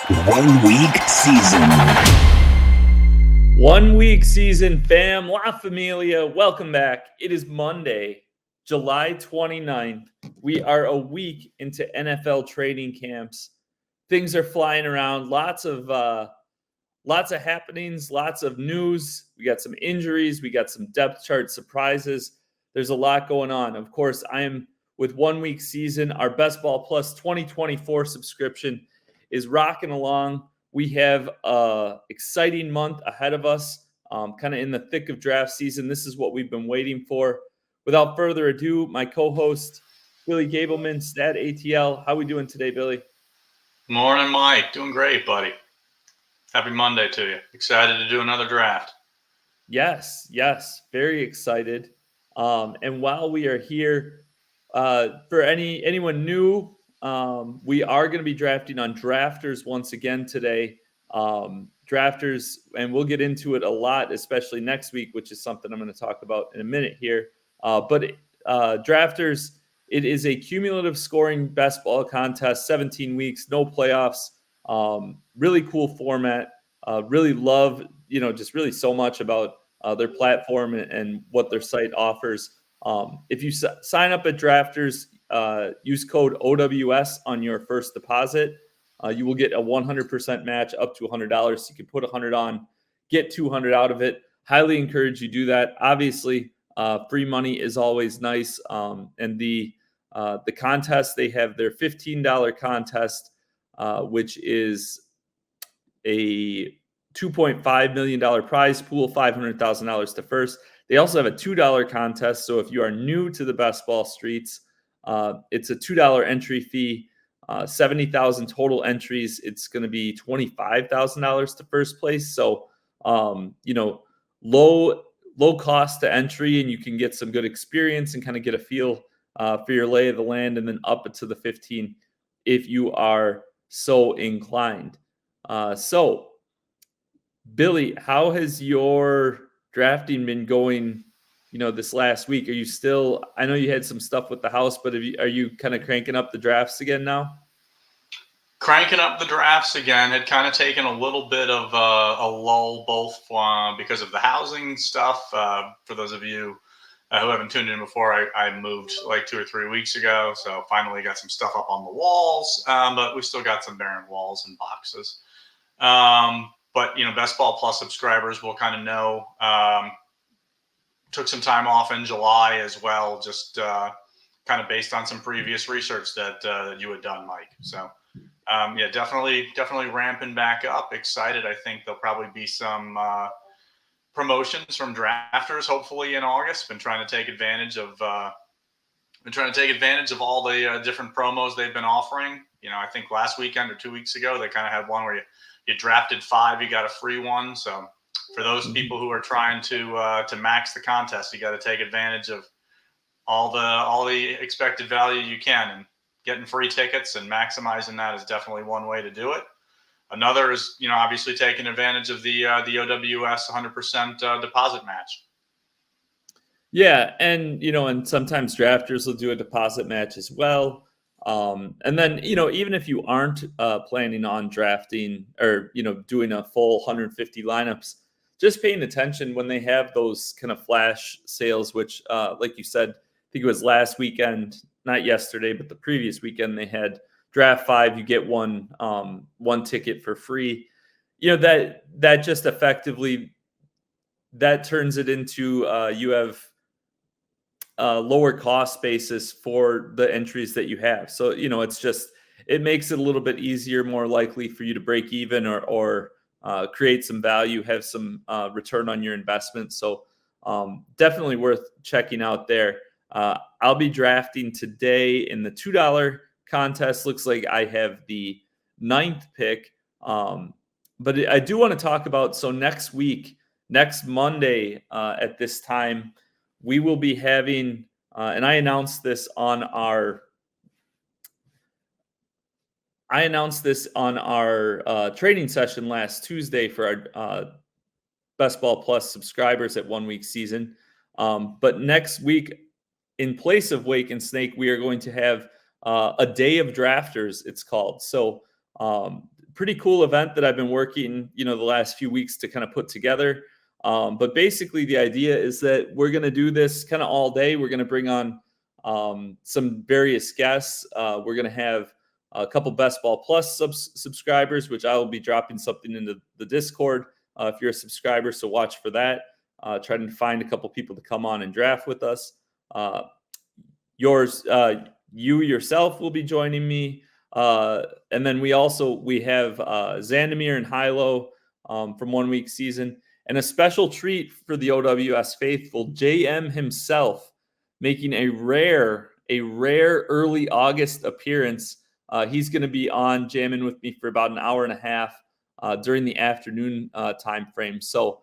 1 week season. 1 week season, fam, La Familia. Welcome back. It is Monday, July 29th. We are a week into NFL training camps. Things are flying around. Lots of happenings, lots of news. We got some injuries. We got some depth chart surprises. There's a lot going on. Of course, I am with 1 week season. Our Bestball Plus 2024 subscription is rocking along. We have an exciting month ahead of us, kind of in the thick of draft season. This is what we've been waiting for. Without further ado, my co-host, Billy Gableman, StatATL. How we doing today, Billy? Morning, Mike. Doing great, buddy. Happy Monday to you. Excited to do another draft. Yes, very excited. And while we are here, for anyone new, we are going to be drafting on Drafters once again today. Drafters, and we'll get into it a lot, especially next week, which is something I'm going to talk about in a minute here. But Drafters, it is a cumulative scoring best ball contest, 17 weeks, no playoffs. Really cool format. Really love, just really so much about their platform and what their site offers. If you sign up at Drafters, use code OWS on your first deposit. You will get a 100% match up to $100. You can put $100 on, get $200 out of it. Highly encourage you do that. Obviously, free money is always nice. And the contest, they have their $15 contest, which is a $2.5 million prize pool, $500,000 to first. They also have a $2 contest. So if you are new to the best ball streets, it's a $2 entry fee, 70,000 total entries. It's going to be $25,000 to first place. So, low cost to entry, and you can get some good experience and kind of get a feel for your lay of the land, and then up to the 15 if you are so inclined. So, Billy, how has your drafting been going, this last week? Are you still, I know you had some stuff with the house, but are you kind of cranking up the drafts again now? Cranking up the drafts again. Had kind of taken a little bit of a lull, both because of the housing stuff. For those of you who haven't tuned in before, I moved like 2 or 3 weeks ago. So finally got some stuff up on the walls, but we still got some barren walls and boxes. But, Best Ball Plus subscribers will kind of know, took some time off in July as well, just kind of based on some previous research that you had done, Mike. So, definitely ramping back up. Excited. I think there'll probably be some promotions from drafters, hopefully in August. Been trying to take advantage of all the different promos they've been offering. I think last weekend or 2 weeks ago, they kind of had one where you drafted 5, you got a free one. So for those people who are trying to max the contest, you got to take advantage of all the expected value you can, and getting free tickets and maximizing that is definitely one way to do it. Another is, obviously taking advantage of the OWS 100% deposit match. Yeah, and and sometimes drafters will do a deposit match as well. And then, even if you aren't planning on drafting or, doing a full 150 lineups, just paying attention when they have those kind of flash sales, which, like you said, I think it was last weekend, not yesterday, but the previous weekend, they had draft 5, you get one ticket for free. That just effectively, that turns it into you have lower cost basis for the entries that you have. So, it makes it a little bit easier, more likely for you to break even or create some value, have some return on your investment. So definitely worth checking out there. I'll be drafting today in the $2 contest. Looks like I have the 9th pick. But I do want to talk about, so next Monday at this time, we will be having, and I announced this on our training session last Tuesday for our Best Ball Plus subscribers at 1 week season. But next week, in place of Wake and Snake, we are going to have a day of drafters, it's called. So pretty cool event that I've been working, the last few weeks to kind of put together. But basically, the idea is that we're going to do this kind of all day. We're going to bring on some various guests. We're going to have a couple Best Ball Plus subscribers, which I will be dropping something into the Discord if you're a subscriber. So watch for that. Trying to find a couple people to come on and draft with us. You yourself will be joining me. And then we have Zandamir and Hilo from 1 week season. And a special treat for the OWS faithful, JM himself making a rare early August appearance. He's going to be on jamming with me for about an hour and a half during the afternoon time frame. So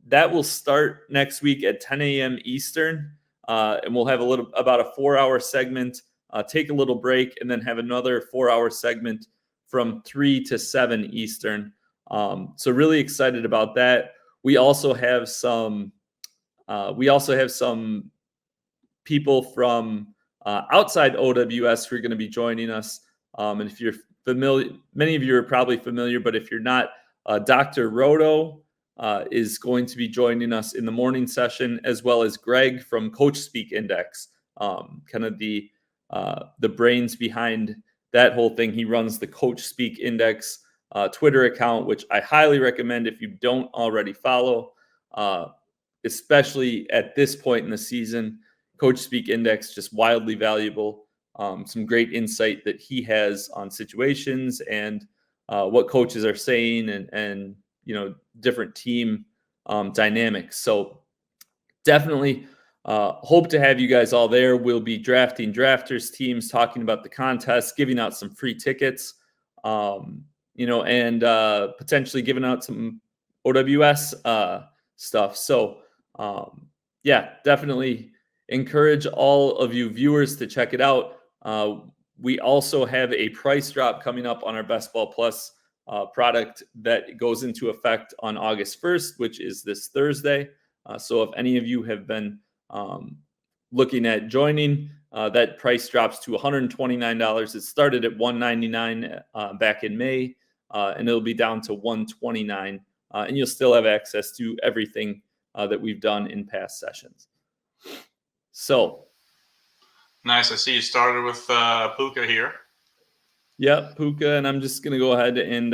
that will start next week at 10 a.m. Eastern, and we'll have about a 4-hour segment, take a little break, and then have another 4-hour segment from 3 to 7 Eastern. So really excited about that. We also have some people from outside OWS who are going to be joining us. And if you're familiar, many of you are probably familiar, but if you're not, Dr. Roto is going to be joining us in the morning session, as well as Greg from Coach Speak Index, kind of the brains behind that whole thing. He runs the Coach Speak Index Twitter account, which I highly recommend if you don't already follow, especially at this point in the season. Coach Speak Index, just wildly valuable. Some great insight that he has on situations and what coaches are saying and different team dynamics. So definitely hope to have you guys all there. We'll be drafting drafters teams, talking about the contest, giving out some free tickets, and potentially giving out some OWS stuff. So definitely encourage all of you viewers to check it out. We also have a price drop coming up on our Best Ball Plus product that goes into effect on August 1st, which is this Thursday. So if any of you have been looking at joining, that price drops to $129. It started at $199 back in May, and it'll be down to $129. And you'll still have access to everything that we've done in past sessions. So nice. I see you started with Puka here. Yep, Puka, and I'm just going to go ahead and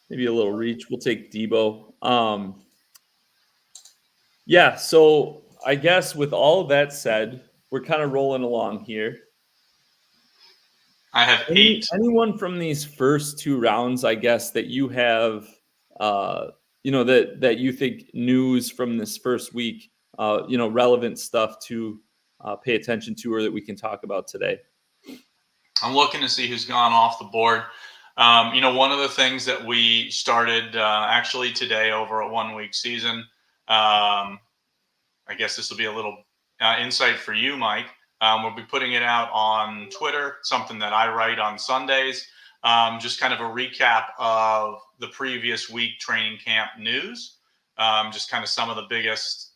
maybe a little reach. We'll take Debo. So I guess with all of that said, we're kind of rolling along here. I have 8. Anyone from these first 2 rounds, I guess, that you have, that you think news from this first week, relevant stuff to pay attention to or that we can talk about today? I'm looking to see who's gone off the board. One of the things that we started actually today over a 1 week season, I guess this will be a little insight for you, Mike. We'll be putting it out on Twitter, something that I write on Sundays, just kind of a recap of the previous week training camp news, just kind of some of the biggest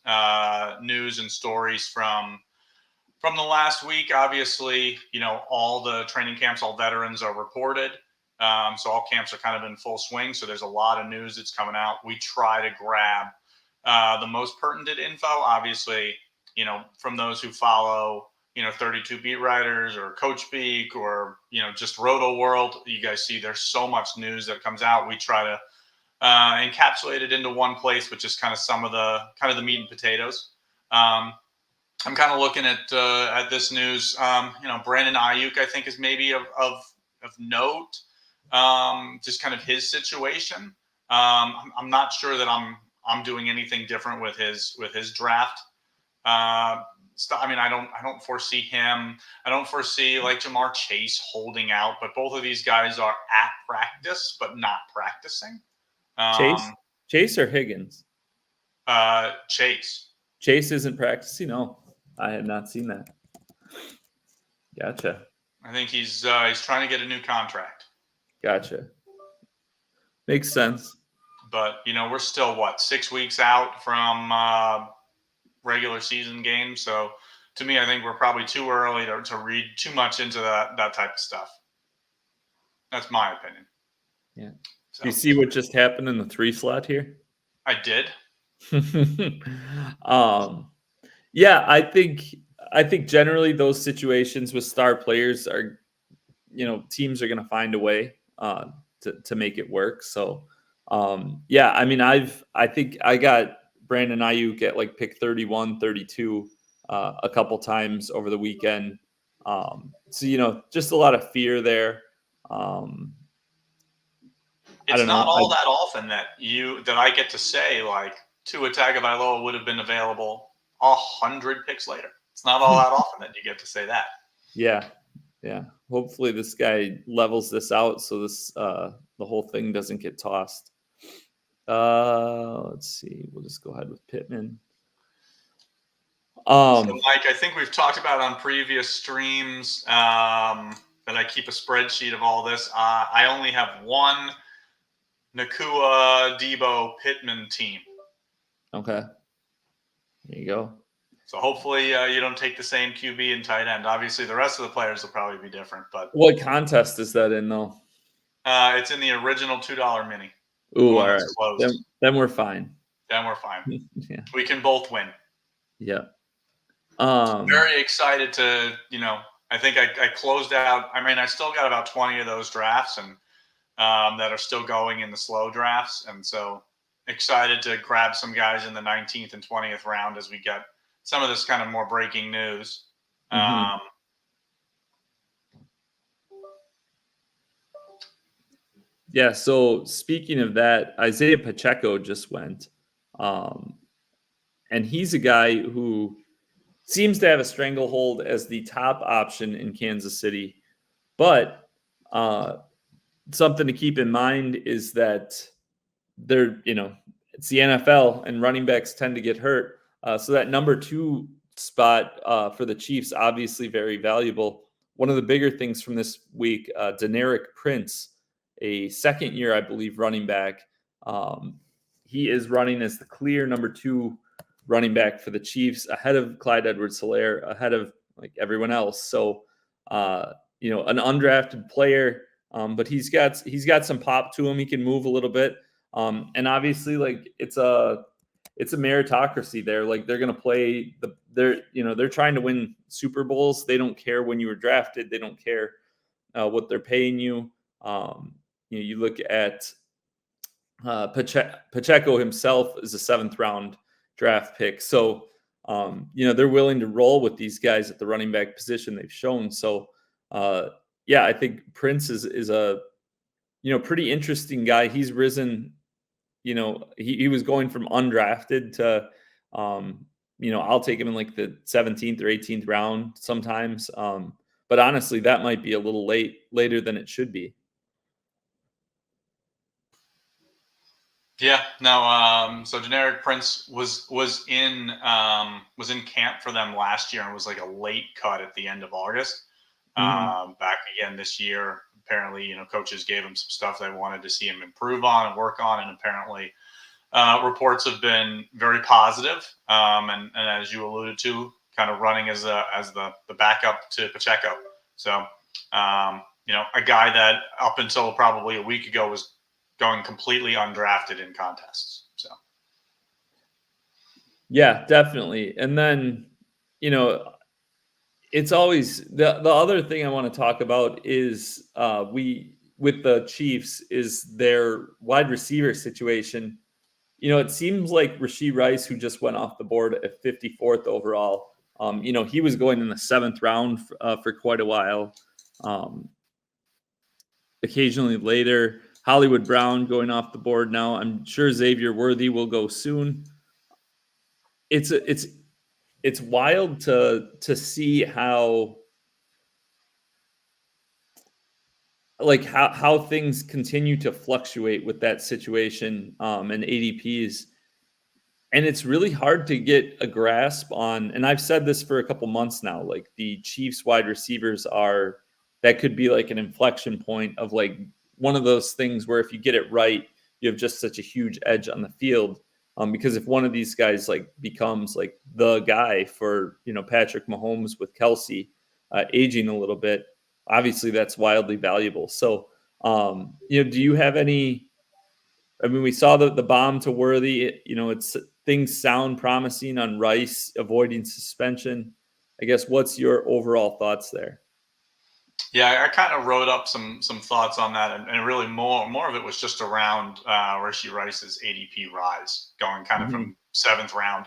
news and stories from the last week. Obviously, all the training camps, all veterans are reported. So all camps are kind of in full swing. So there's a lot of news that's coming out. We try to grab the most pertinent info, obviously, from those who follow 32 beat writers or Coach Speak or, just Roto World. You guys see there's so much news that comes out. We try to encapsulate it into one place, which is kind of some of the meat and potatoes. I'm kind of looking at this news. Brandon Ayuk, I think, is maybe of note. Just kind of his situation. I'm not sure that I'm doing anything different with his draft. I don't foresee him. I don't foresee like Jamar Chase holding out, but both of these guys are at practice, but not practicing. Chase or Higgins? Chase. Chase isn't practicing? No, I had not seen that. Gotcha. I think he's trying to get a new contract. Gotcha. Makes sense. But, we're still, 6 weeks out from regular season games. So to me, I think we're probably too early to read too much into that type of stuff. That's my opinion. Yeah. So, Do you see what just happened in the 3 slot here? I did. Yeah, I think generally those situations with star players are, teams are going to find a way to make it work. So, yeah, I mean, I think I got Brandon Ayuk at like pick 31, 32 a couple times over the weekend. So, just a lot of fear there. I It's don't not know. all that often that I get to say like Tua Tagovailoa would have been available 100 picks later. It's not all that often that you get to say that. Yeah. Yeah. Hopefully this guy levels this out so this the whole thing doesn't get tossed. Let's see. We'll just go ahead with Pittman. So, Mike, I think we've talked about on previous streams that I keep a spreadsheet of all this. I only have one Nakua, Debo, Pittman team. Okay. There you go. So hopefully you don't take the same QB and tight end. Obviously, the rest of the players will probably be different. But what contest is that in, though? It's in the original $2 mini. Ooh, all right. Then we're fine. Then we're fine. Yeah. We can both win. Yeah. Very excited to, I think I closed out. I mean, I still got about 20 of those drafts and that are still going in the slow drafts. And so excited to grab some guys in the 19th and 20th round as we get some of this kind of more breaking news. Yeah, so speaking of that, Isaiah Pacheco just went. And he's a guy who seems to have a stranglehold as the top option in Kansas City. But something to keep in mind is that it's the NFL and running backs tend to get hurt. So that number 2 spot for the Chiefs, obviously very valuable. One of the bigger things from this week, Deneric Prince, a second-year, I believe, running back. He is running as the clear number 2 running back for the Chiefs, ahead of Clyde Edwards-Helaire, ahead of like everyone else. So, an undrafted player, but he's got some pop to him. He can move a little bit, and obviously, like it's a meritocracy there. Like they're going to play they're trying to win Super Bowls. They don't care when you were drafted. They don't care what they're paying you. You look at Pacheco himself is a 7th round draft pick. So, they're willing to roll with these guys at the running back position they've shown. So, I think Prince is a, pretty interesting guy. He's risen, he was going from undrafted to, I'll take him in like the 17th or 18th round sometimes. But honestly, that might be a little later than it should be. Yeah, no. So Deneric Prince was in camp for them last year and was like a late cut at the end of August. Back again this year. Apparently, coaches gave him some stuff they wanted to see him improve on and work on, and apparently, reports have been very positive. And as you alluded to, kind of running as the backup to Pacheco. So, a guy that up until probably a week ago was going completely undrafted in contests. So, yeah, definitely. And then, it's always the other thing I want to talk about is with the Chiefs is their wide receiver situation. It seems like Rashee Rice, who just went off the board at 54th overall, he was going in the 7th round for quite a while. Occasionally later, Hollywood Brown going off the board now. I'm sure Xavier Worthy will go soon. It's wild to see how things continue to fluctuate with that situation and ADPs. And it's really hard to get a grasp on, and I've said this for a couple months now, like the Chiefs wide receivers that could be like an inflection point of like one of those things where if you get it right, you have just such a huge edge on the field. Because if one of these guys like becomes like the guy for, Patrick Mahomes with Kelsey aging a little bit, obviously that's wildly valuable. So, do you have any? I mean, we saw the bomb to Worthy. It's things sound promising on Rice avoiding suspension. I guess what's your overall thoughts there? Yeah, I kind of wrote up some thoughts on that, and really more of it was just around Rishi Rice's ADP rise, going kind of Mhm. from 7th round.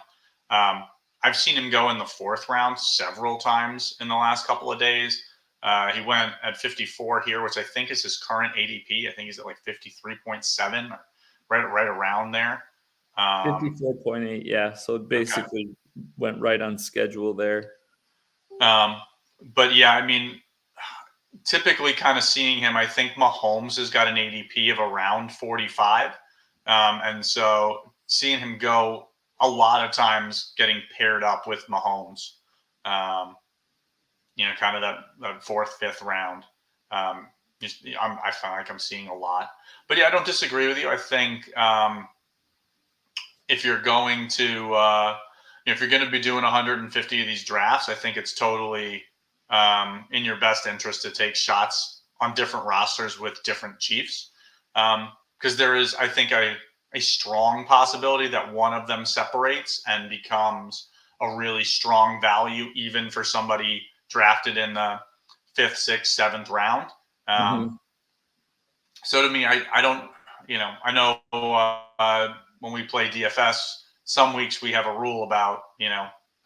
I've seen him go in the 4th round several times in the last couple of days. He went at 54 here, which I think is his current ADP. I think he's at like 53.7, right around there. 54.8, yeah. So it Okay. basically went right on schedule there. But yeah, I mean, typically kind of seeing him, I think Mahomes has got an ADP of around 45. And so seeing him go a lot of times getting paired up with Mahomes, um, kind of that 4th, 5th round. I find like I'm seeing a lot. But yeah, I don't disagree with you. I think if you're going to, if you're going to be doing 150 of these drafts, I think it's totally in your best interest to take shots on different rosters with different Chiefs. Because there is, I think, a strong possibility that one of them separates and becomes a really strong value, even for somebody drafted in the 5th, 6th, 7th round. Mhm. So to me, I don't, I know when we play DFS, some weeks we have a rule about,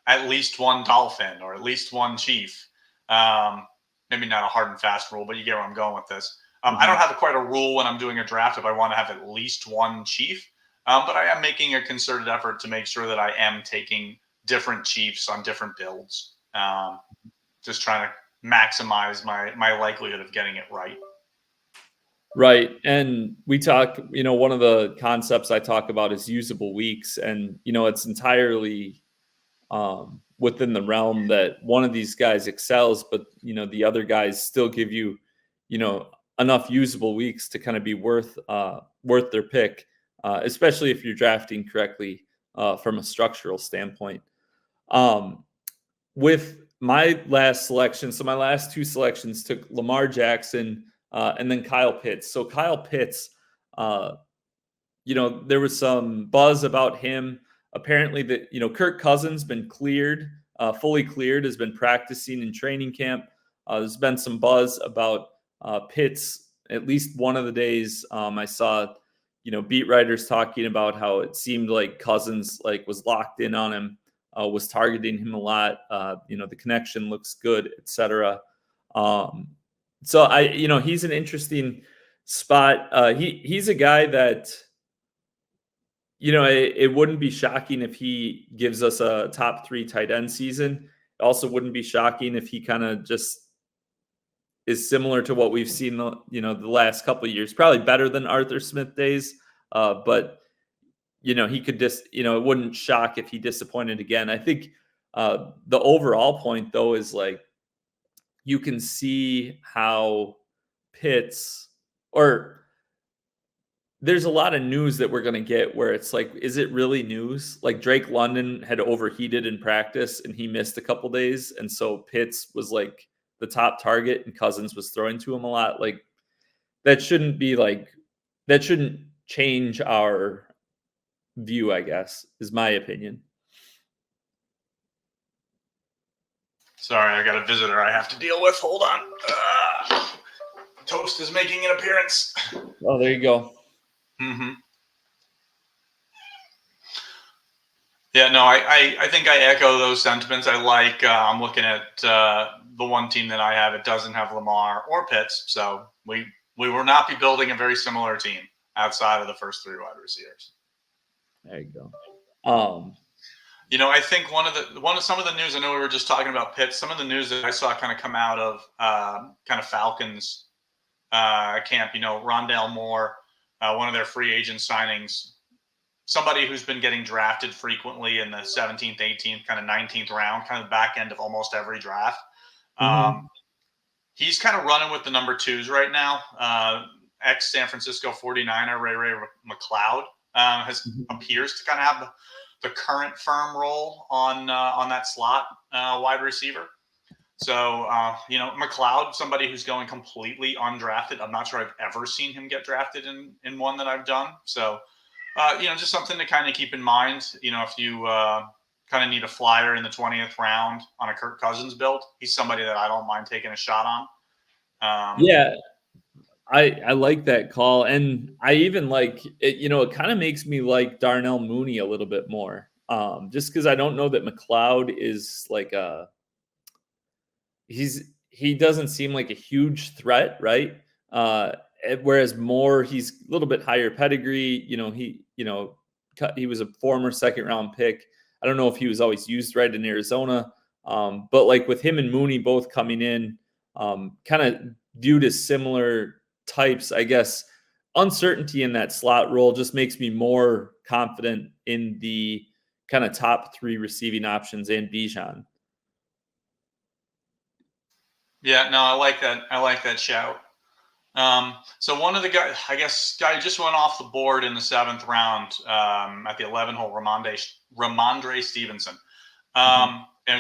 at least one Dolphin or at least one Chief. Maybe not a hard and fast rule, but you get where I'm going with this. I don't Mhm. have quite a rule when I'm doing a draft if I want to have at least one Chief, but I am making a concerted effort to make sure that I am taking different Chiefs on different builds, just trying to maximize my likelihood of getting it right. Right. And we talk, one of the concepts I talk about is usable weeks. And, it's entirely within the realm that one of these guys excels, but, the other guys still give you, you know, enough usable weeks to kind of be worth their pick, especially if you're drafting correctly from a structural standpoint. Um, with my last selection, so my last two selections took Lamar Jackson and then Kyle Pitts. So Kyle Pitts, uh, there was some buzz about him. Apparently, that Kirk Cousins been cleared, fully cleared, has been practicing in training camp. There's been some buzz about Pitts. At least one of the days, I saw, beat writers talking about how it seemed like Cousins like was locked in on him, was targeting him a lot. The connection looks good, etc. Um, so he's an interesting spot. He's a guy that it wouldn't be shocking if he gives us a top three tight end season. It also wouldn't be shocking if he kind of just is similar to what we've seen, the last couple of years. Probably better than Arthur Smith days, but he could just, it wouldn't shock if he disappointed again. I think the overall point though is like you can see how Pitts or there's a lot of news that we're going to get where it's like, is it really news? Like Drake London had overheated in practice and he missed a couple days. And so Pitts was like the top target and Cousins was throwing to him a lot. Like that shouldn't be like, that shouldn't change our view, I guess, is my opinion. Sorry, I got a visitor I have to deal with. Hold on. Toast is making an appearance. Oh, there you go. Mm-hmm. Yeah, no, I think I echo those sentiments. I'm looking at the one team that I have. It doesn't have Lamar or Pitts, so we will not be building a very similar team outside of the first three wide receivers. There you go. I think some of the news, I know we were just talking about Pitts. Some of the news that I saw kind of come out of kind of Falcons camp. Rondale Moore, one of their free agent signings, somebody who's been getting drafted frequently in the 17th, 18th, kind of 19th round, kind of back end of almost every draft. Mm-hmm. He's kind of running with the number twos right now. Ex San Francisco 49er Ray McLeod appears to kind of have the current firm role on that slot wide receiver. So, McLeod, somebody who's going completely undrafted. I'm not sure I've ever seen him get drafted in one that I've done. So, just something to kind of keep in mind. If you kind of need a flyer in the 20th round on a Kirk Cousins build, he's somebody that I don't mind taking a shot on. Yeah, I like that call. And I even like it, it kind of makes me like Darnell Mooney a little bit more. Just because I don't know that McLeod is like he doesn't seem like a huge threat, right? Whereas Moore, he's a little bit higher pedigree. He was a former second round pick. I don't know if he was always used right in Arizona, but like with him and Mooney both coming in, kind of viewed as similar types, I guess. Uncertainty in that slot role just makes me more confident in the kind of top 3 receiving options and Bijan. Yeah, no, I like that. I like that shout. So one of the guys, I guess, just went off the board in the 7th round at the 11 hole, Ramondre Stevenson.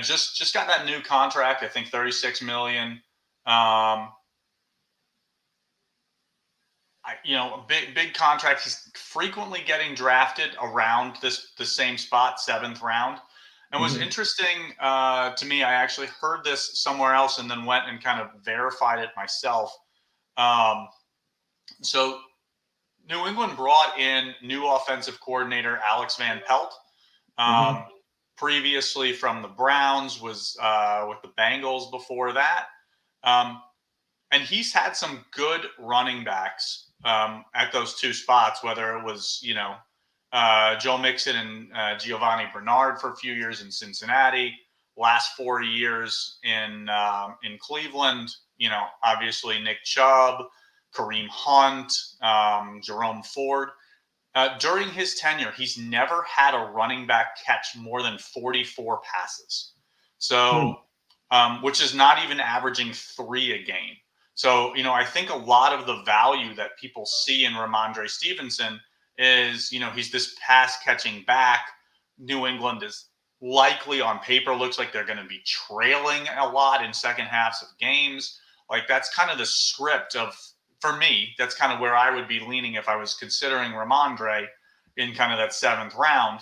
Just got that new contract. I think $36 million. A big contract. He's frequently getting drafted around the same spot, 7th round. And was interesting to me. I actually heard this somewhere else and then went and kind of verified it myself. So New England brought in new offensive coordinator Alex Van Pelt. Previously from the Browns, was with the Bengals before that. And he's had some good running backs at those 2 spots, whether it was, Joe Mixon and Giovanni Bernard for a few years in Cincinnati, last 4 years in Cleveland, obviously Nick Chubb, Kareem Hunt, Jerome Ford. During his tenure, he's never had a running back catch more than 44 passes. So, which is not even averaging 3 a game. So, I think a lot of the value that people see in Ramondre Stevenson is, he's this pass catching back. New England is likely on paper looks like they're going to be trailing a lot in second halves of games. Like that's kind of the script for me, that's kind of where I would be leaning if I was considering Ramondre in kind of that 7th round.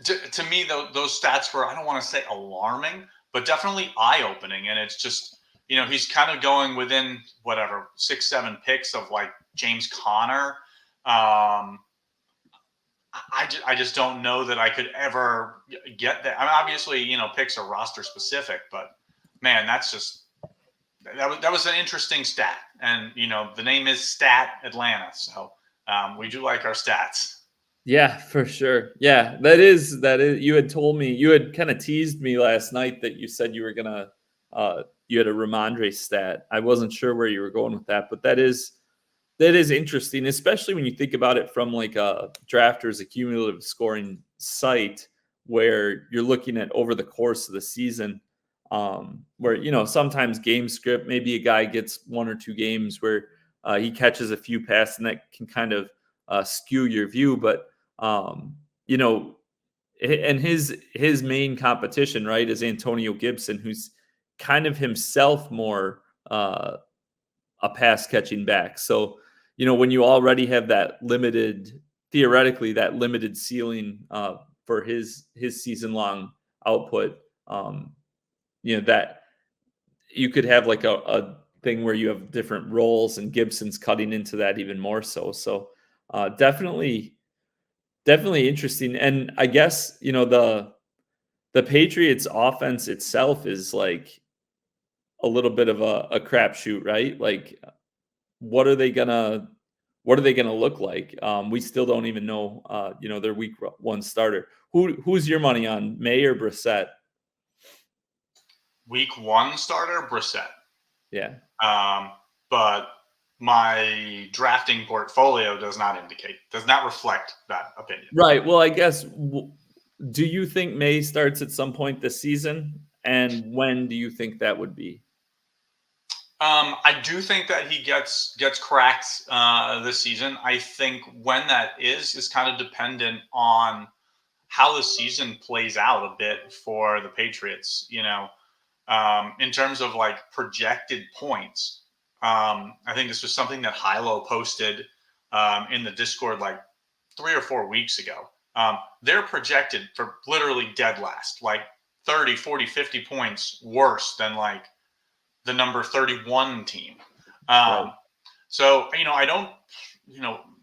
To me, those stats were, I don't want to say alarming, but definitely eye-opening. And it's just, he's kind of going within 6-7 picks of like James Conner. I just don't know that I could ever get that. I mean, obviously, picks are roster specific, but man, that's just, that was an interesting stat. And, the name is Stat Atlanta. So we do like our stats. Yeah, for sure. Yeah, that is, you had told me, you had kind of teased me last night that you said you were going to, you had a Ramondre stat. I wasn't sure where you were going with that, but that is interesting, especially when you think about it from like a Drafters accumulative scoring site where you're looking at over the course of the season, where, sometimes game script, maybe a guy gets 1 or 2 games where he catches a few passes and that can kind of skew your view. But, and his main competition, right, is Antonio Gibson, who's kind of himself more a pass catching back. So, when you already have that theoretically that limited ceiling for his season long output, that you could have like a thing where you have different roles and Gibson's cutting into that even more so. So definitely interesting. And I guess, the Patriots offense itself is like a little bit of a crapshoot, right? Like, what are they gonna look like? We still don't even know, their week 1 starter. Who's your money on, May or Brissett? Week 1 starter, Brissett. Yeah. But my drafting portfolio does not reflect that opinion. Right. Well, I guess, do you think May starts at some point this season? And when do you think that would be? I do think that he gets cracked this season. I think when that is kind of dependent on how the season plays out a bit for the Patriots. In terms of like projected points, I think this was something that Hilo posted in the Discord like 3 or 4 weeks ago. They're projected for literally dead last, like 30, 40, 50 points worse than like the number 31 team. Right. So, I don't,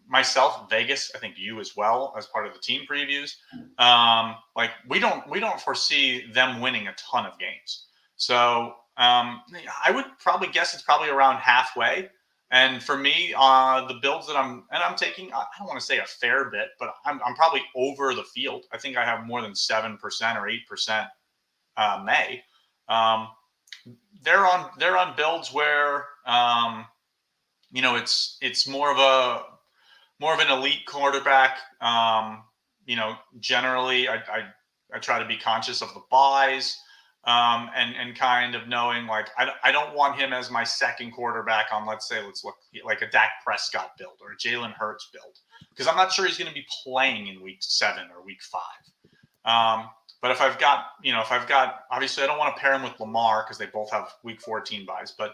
myself, Vegas, I think you as well as part of the team previews. Like we don't foresee them winning a ton of games. So I would probably guess it's probably around halfway. And for me, the builds that I'm taking, I don't want to say a fair bit, but I'm probably over the field. I think I have more than 7% or 8% May. They're on builds where it's more of an elite quarterback. Generally I try to be conscious of the buys and kind of knowing like I don't want him as my second quarterback on let's look like a Dak Prescott build or a Jalen Hurts build because I'm not sure he's going to be playing in week 7 or week 5. But if I've got, obviously I don't want to pair him with Lamar because they both have week 14 buys, but,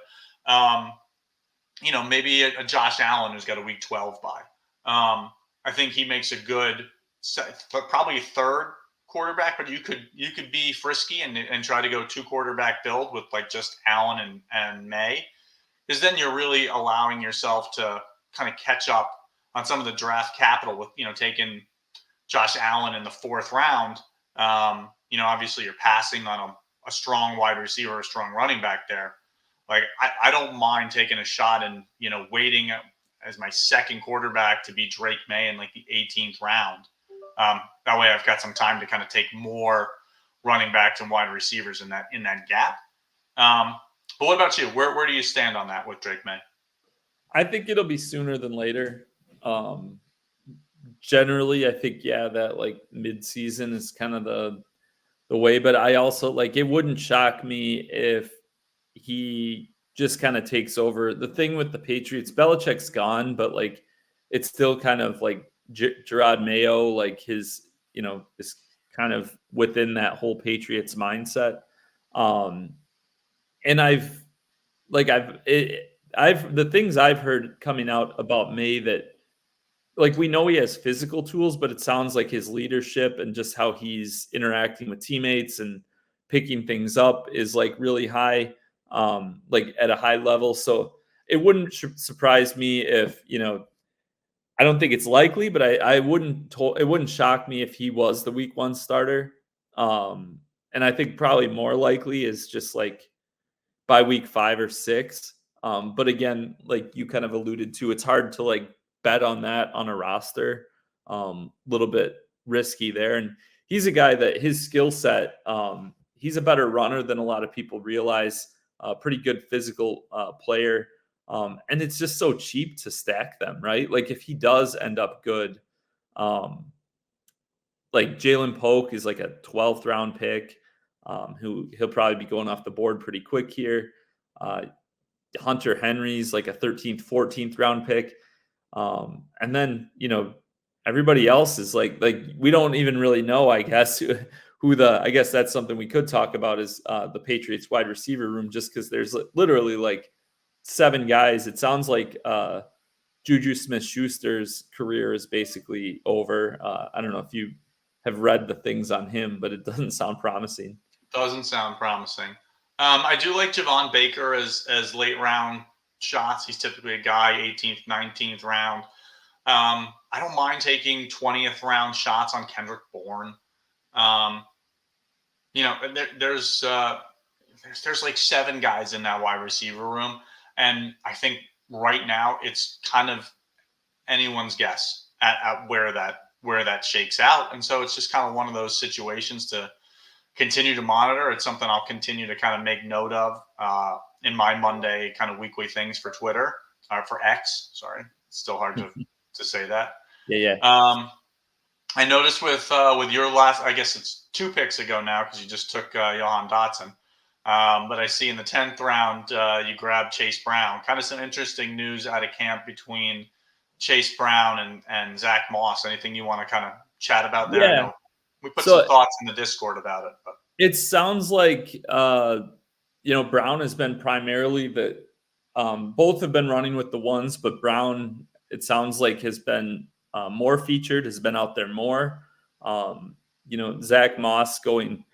maybe a Josh Allen who's got a week 12 buy. I think he makes a good, probably third quarterback, but you could be frisky and try to go 2 quarterback build with like just Allen and May, because then you're really allowing yourself to kind of catch up on some of the draft capital with, taking Josh Allen in the 4th round. Obviously you're passing on a strong wide receiver, a strong running back there. Like I don't mind taking a shot and, waiting as my second quarterback to be Drake May in like the 18th round. That way I've got some time to kind of take more running backs and wide receivers in that gap. But what about you? Where do you stand on that with Drake May? I think it'll be sooner than later. Generally, I think, that like mid-season is kind of the way, but I also like it wouldn't shock me if he just kind of takes over. The thing with the Patriots, Belichick's gone, but like it's still kind of like Gerard Mayo, like his, is kind of within that whole Patriots mindset. And the things I've heard coming out about May that, like, we know he has physical tools, but it sounds like his leadership and just how he's interacting with teammates and picking things up is like really high, like at a high level. So it wouldn't surprise me if, I don't think it's likely, but it wouldn't shock me if he was the week 1 starter. And I think probably more likely is just like by week 5 or 6. But again, like you kind of alluded to, it's hard to like bet on that on a roster. Little bit risky there. And he's a guy that his skill set, he's a better runner than a lot of people realize. Pretty good physical player. And it's just so cheap to stack them, right? Like if he does end up good, like Jalen Polk is like a 12th round pick, who he'll probably be going off the board pretty quick here. Hunter Henry's like a 13th, 14th round pick. And then, everybody else is like we don't even really know, I guess, I guess that's something we could talk about is the Patriots wide receiver room, just because there's literally like 7 guys. It sounds like Juju Smith-Schuster's career is basically over. I don't know if you have read the things on him, but it doesn't sound promising. Doesn't sound promising. I do like Javon Baker as late round shots. He's typically a guy 18th, 19th round. I don't mind taking 20th round shots on Kendrick Bourne. There's like 7 guys in that wide receiver room, and I think right now it's kind of anyone's guess at where that shakes out. And so it's just kind of one of those situations to continue to monitor. It's something I'll continue to kind of make note of in my Monday kind of weekly things for Twitter, for X. Sorry, it's still hard to say that. Yeah. I noticed with your last, I guess it's 2 picks ago now because you just took Johan Dotson. But I see in the 10th round, you grab Chase Brown. Kind of some interesting news out of camp between Chase Brown and Zach Moss. Anything you want to kind of chat about there? I Yeah. know we put So some thoughts in the Discord about it, but it sounds like Brown has been primarily both have been running with the ones, but Brown, it sounds like, has been more featured, has been out there more. Zach Moss going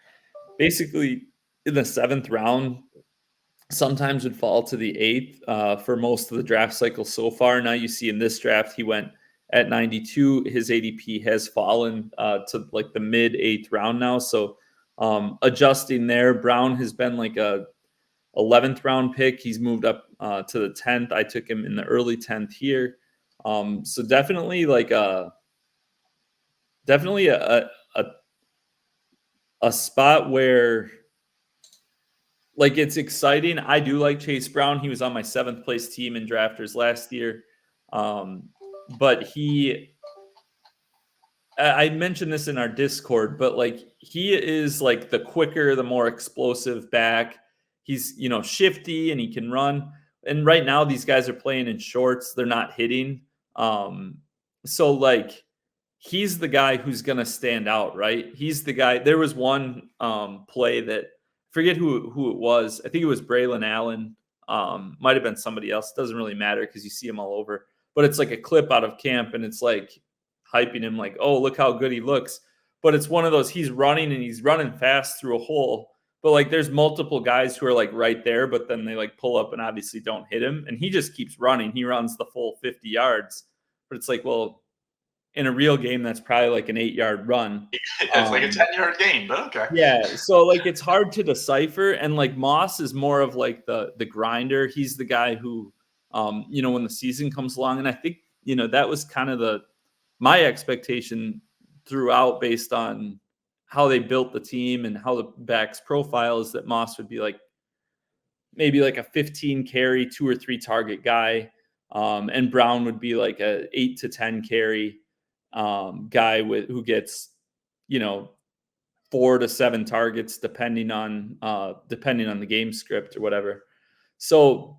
basically in the 7th round, sometimes would fall to the 8th for most of the draft cycle so far. Now you see in this draft, he went at 92. His ADP has fallen to like the mid 8th round now. So adjusting there, Brown has been like a 11th round pick. He's moved up to the 10th. I took him in the early 10th here. So definitely like definitely a spot where like it's exciting. I do like Chase Brown. He was on my 7th place team in drafters last year. But I mentioned this in our Discord, but like he is like the quicker, the more explosive back. He's, shifty and he can run. And right now these guys are playing in shorts. They're not hitting. So like he's the guy who's going to stand out, right? He's the guy. There was one play that forget who it was. I think it was Braylon Allen. Might have been somebody else. Doesn't really matter because you see him all over. But it's like a clip out of camp, and it's like hyping him, like, "Oh, look how good he looks." But it's one of those. He's running and he's running fast through a hole. But like, there's multiple guys who are like right there, but then they like pull up and obviously don't hit him, and he just keeps running. He runs the full 50 yards. But it's like, well, in a real game, that's probably like an 8-yard run. it's like a 10-yard gain. But okay, Yeah. So like it's hard to decipher. And like Moss is more of like the grinder. He's the guy who when the season comes along. And I think, that was kind of my expectation throughout based on how they built the team and how the back's profile is that Moss would be like maybe like a 15 carry, 2 or 3 target guy. And Brown would be like a 8 to 10 carry guy who gets, 4 to 7 targets depending on the game script or whatever. So,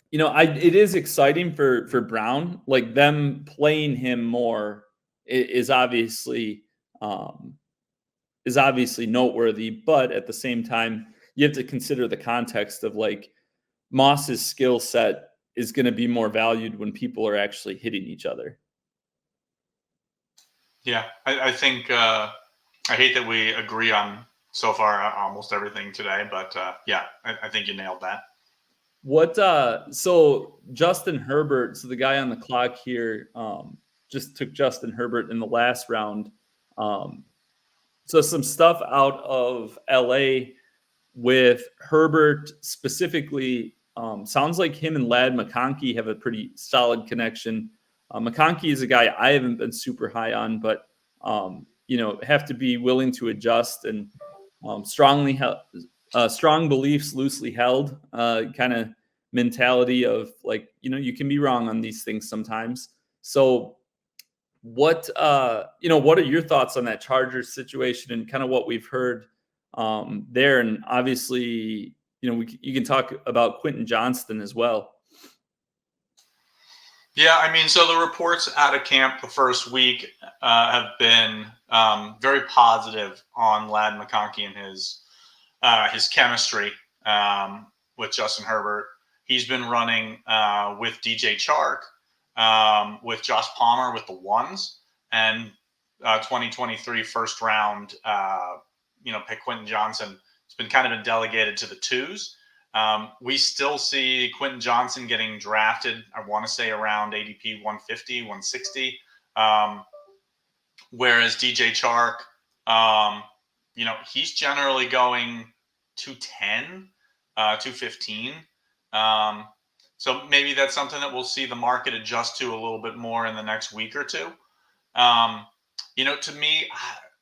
it is exciting for Brown. Like them playing him more is obviously noteworthy, but at the same time, you have to consider the context of like Moss's skill set is going to be more valued when people are actually hitting each other. yeah, I think I hate that we agree on so far almost everything today, but yeah, I think you nailed that. So Justin Herbert, so the guy on the clock here, just took Justin Herbert in the last round. So some stuff out of LA with Herbert specifically. Sounds like him and Ladd McConkey have a pretty solid connection. McConkey is a guy I haven't been super high on, but have to be willing to adjust and strong beliefs, loosely held kind of mentality of like, you can be wrong on these things sometimes. So what are your thoughts on that Chargers situation and kind of what we've heard there? And obviously, you can talk about Quentin Johnston as well. Yeah, I mean, so the reports out of camp the first week have been very positive on Ladd McConkey and his chemistry with Justin Herbert. He's been running with DJ Chark, with Josh Palmer with the ones, and 2023 first round, pick Quentin Johnson. It's been kind of been delegated to the 2s. We still see Quentin Johnson getting drafted, I want to say around ADP 150, 160. Whereas DJ Chark, he's generally going 210, 215. So maybe that's something that we'll see the market adjust to a little bit more in the next week or two. To me,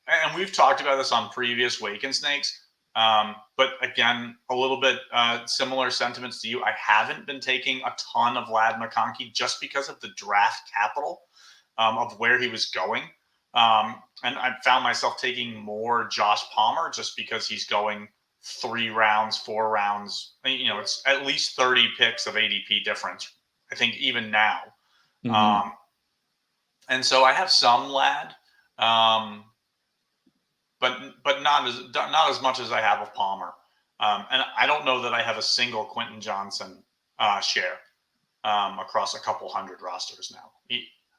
and we've talked about this on previous Wake and Snakes, but again, a little bit similar sentiments to you. I haven't been taking a ton of Ladd McConkey just because of the draft capital of where he was going. And I found myself taking more Josh Palmer just because he's going 3 rounds, 4 rounds. It's at least 30 picks of ADP difference, I think, even now. Mm-hmm. And so I have some Lad, but not as much as I have of Palmer. And I don't know that I have a single Quentin Johnson share across a couple hundred rosters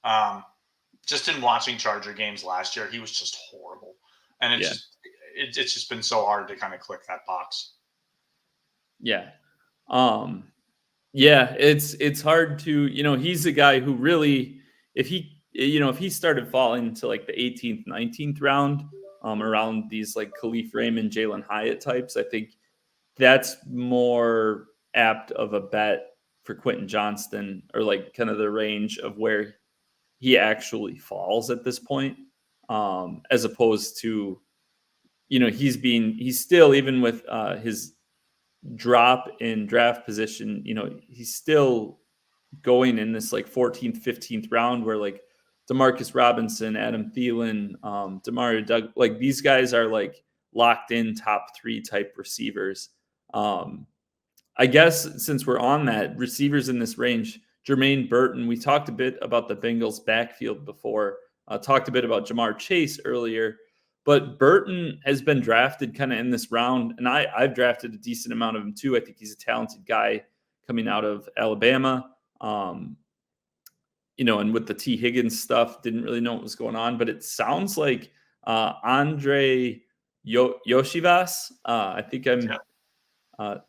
now. Just in watching Charger games last year, he was just horrible, and it's just been so hard to kind of click that box. Yeah. Yeah, it's hard to, he's a guy who really, if he started falling to like the 18th, 19th round, around these like Khalif Raymond, Jalen Hyatt types, I think that's more apt of a bet for Quentin Johnston, or like kind of the range of where he actually falls at this point, as opposed to, he's still, even with his drop in draft position, he's still going in this like 14th, 15th round, where like Demarcus Robinson, Adam Thielen, Demario Doug, like these guys are like locked in top 3 type receivers. I guess since we're on that, receivers in this range, Jermaine Burton, we talked a bit about the Bengals backfield before, talked a bit about Jamar Chase earlier, but Burton has been drafted kind of in this round, and I've drafted a decent amount of him too. I think he's a talented guy coming out of Alabama. And with the T. Higgins stuff, didn't really know what was going on, but it sounds like Andre Yoshivas, I think I'm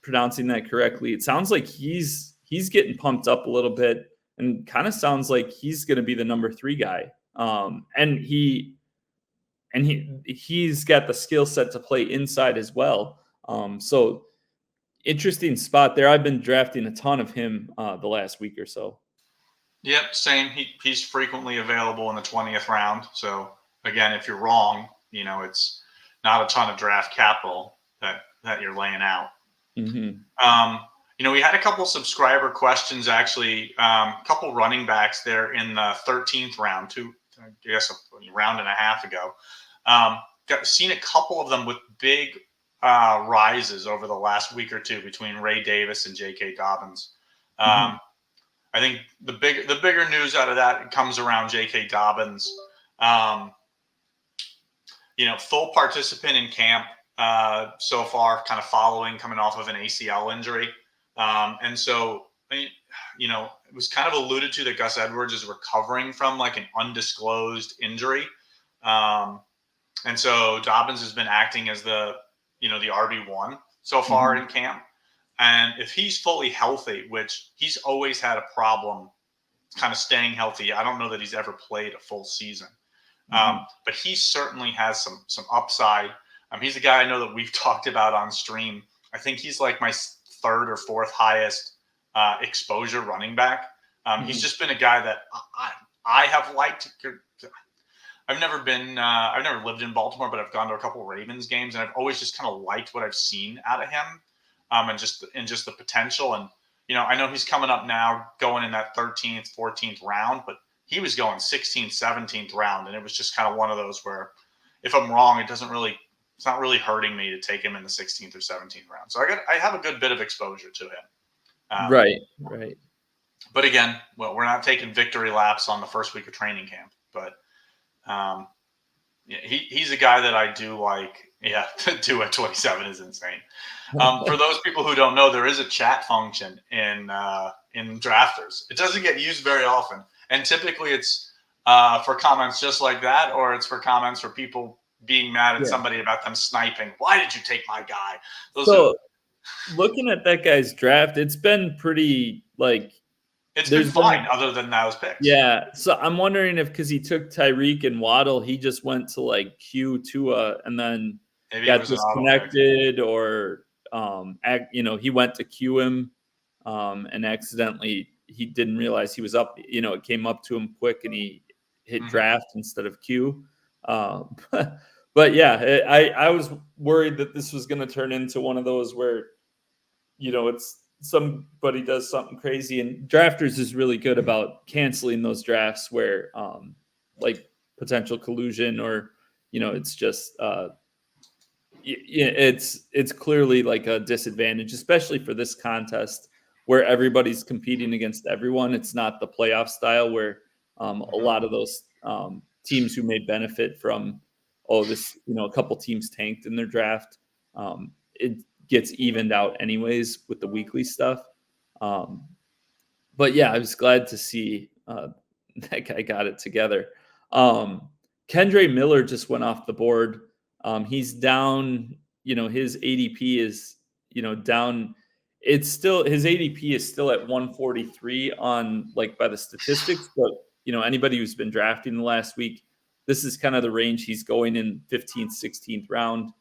pronouncing that correctly. It sounds like he's getting pumped up a little bit, and kind of sounds like he's going to be the number 3 guy. And he's got the skill set to play inside as well. So interesting spot there. I've been drafting a ton of him the last week or so. Yep, same. He's frequently available in the 20th round. So again, if you're wrong, it's not a ton of draft capital that you're laying out. Mm-hmm. We had a couple subscriber questions, actually, a couple running backs there in the 13th round, I guess a round and a half ago. Seen a couple of them with big rises over the last week or two between Ray Davis and J.K. Dobbins. I think the bigger news out of that comes around J.K. Dobbins. Full participant in camp so far, kind of coming off of an ACL injury. And so, it was kind of alluded to that Gus Edwards is recovering from like an undisclosed injury. And so Dobbins has been acting as the RB1 so far in camp. And if he's fully healthy, which he's always had a problem kind of staying healthy, I don't know that he's ever played a full season. But he certainly has some upside. He's a guy I know that we've talked about on stream. I think he's like my 3rd or 4th highest exposure running back. He's just been a guy that I have liked. I've never lived in Baltimore, but I've gone to a couple Ravens games, and I've always just kind of liked what I've seen out of him. And just the potential. And, I know he's coming up now going in that 13th, 14th round, but he was going 16th, 17th round. And it was just kind of one of those where if I'm wrong, it's not really hurting me to take him in the 16th or 17th round. So I have a good bit of exposure to him. Right. But again, we're not taking victory laps on the first week of training camp, but he's a guy that I do like. Yeah, 2 at 27 is insane. For those people who don't know, there is a chat function in Drafters. It doesn't get used very often, and typically it's for comments just like that, or it's for comments for people being mad at somebody about them sniping. Why did you take my guy? Looking at that guy's draft, it's been pretty it's been fine other than those picks. Yeah. So I'm wondering if, because he took Tyreek and Waddle, he just went to like Q Tua and then maybe got disconnected, or he went to Q him and accidentally he didn't realize he was up. It came up to him quick and he hit draft instead of Q. But yeah, I was worried that this was going to turn into one of those where it's somebody does something crazy, and Drafters is really good about canceling those drafts where like potential collusion, or it's just Yeah, it's clearly like a disadvantage, especially for this contest where everybody's competing against everyone. It's not the playoff style where a Mhm. lot of those teams who may benefit from a couple teams tanked in their draft, it gets evened out anyways with the weekly stuff. Um, but yeah, I was glad to see that guy got it together. Um, Kendre Miller just went off the board. He's down. His ADP is down. It's still his ADP is still at 143 on like by the statistics, but anybody who's been drafting the last week, this is kind of the range he's going in 15th, 16th round.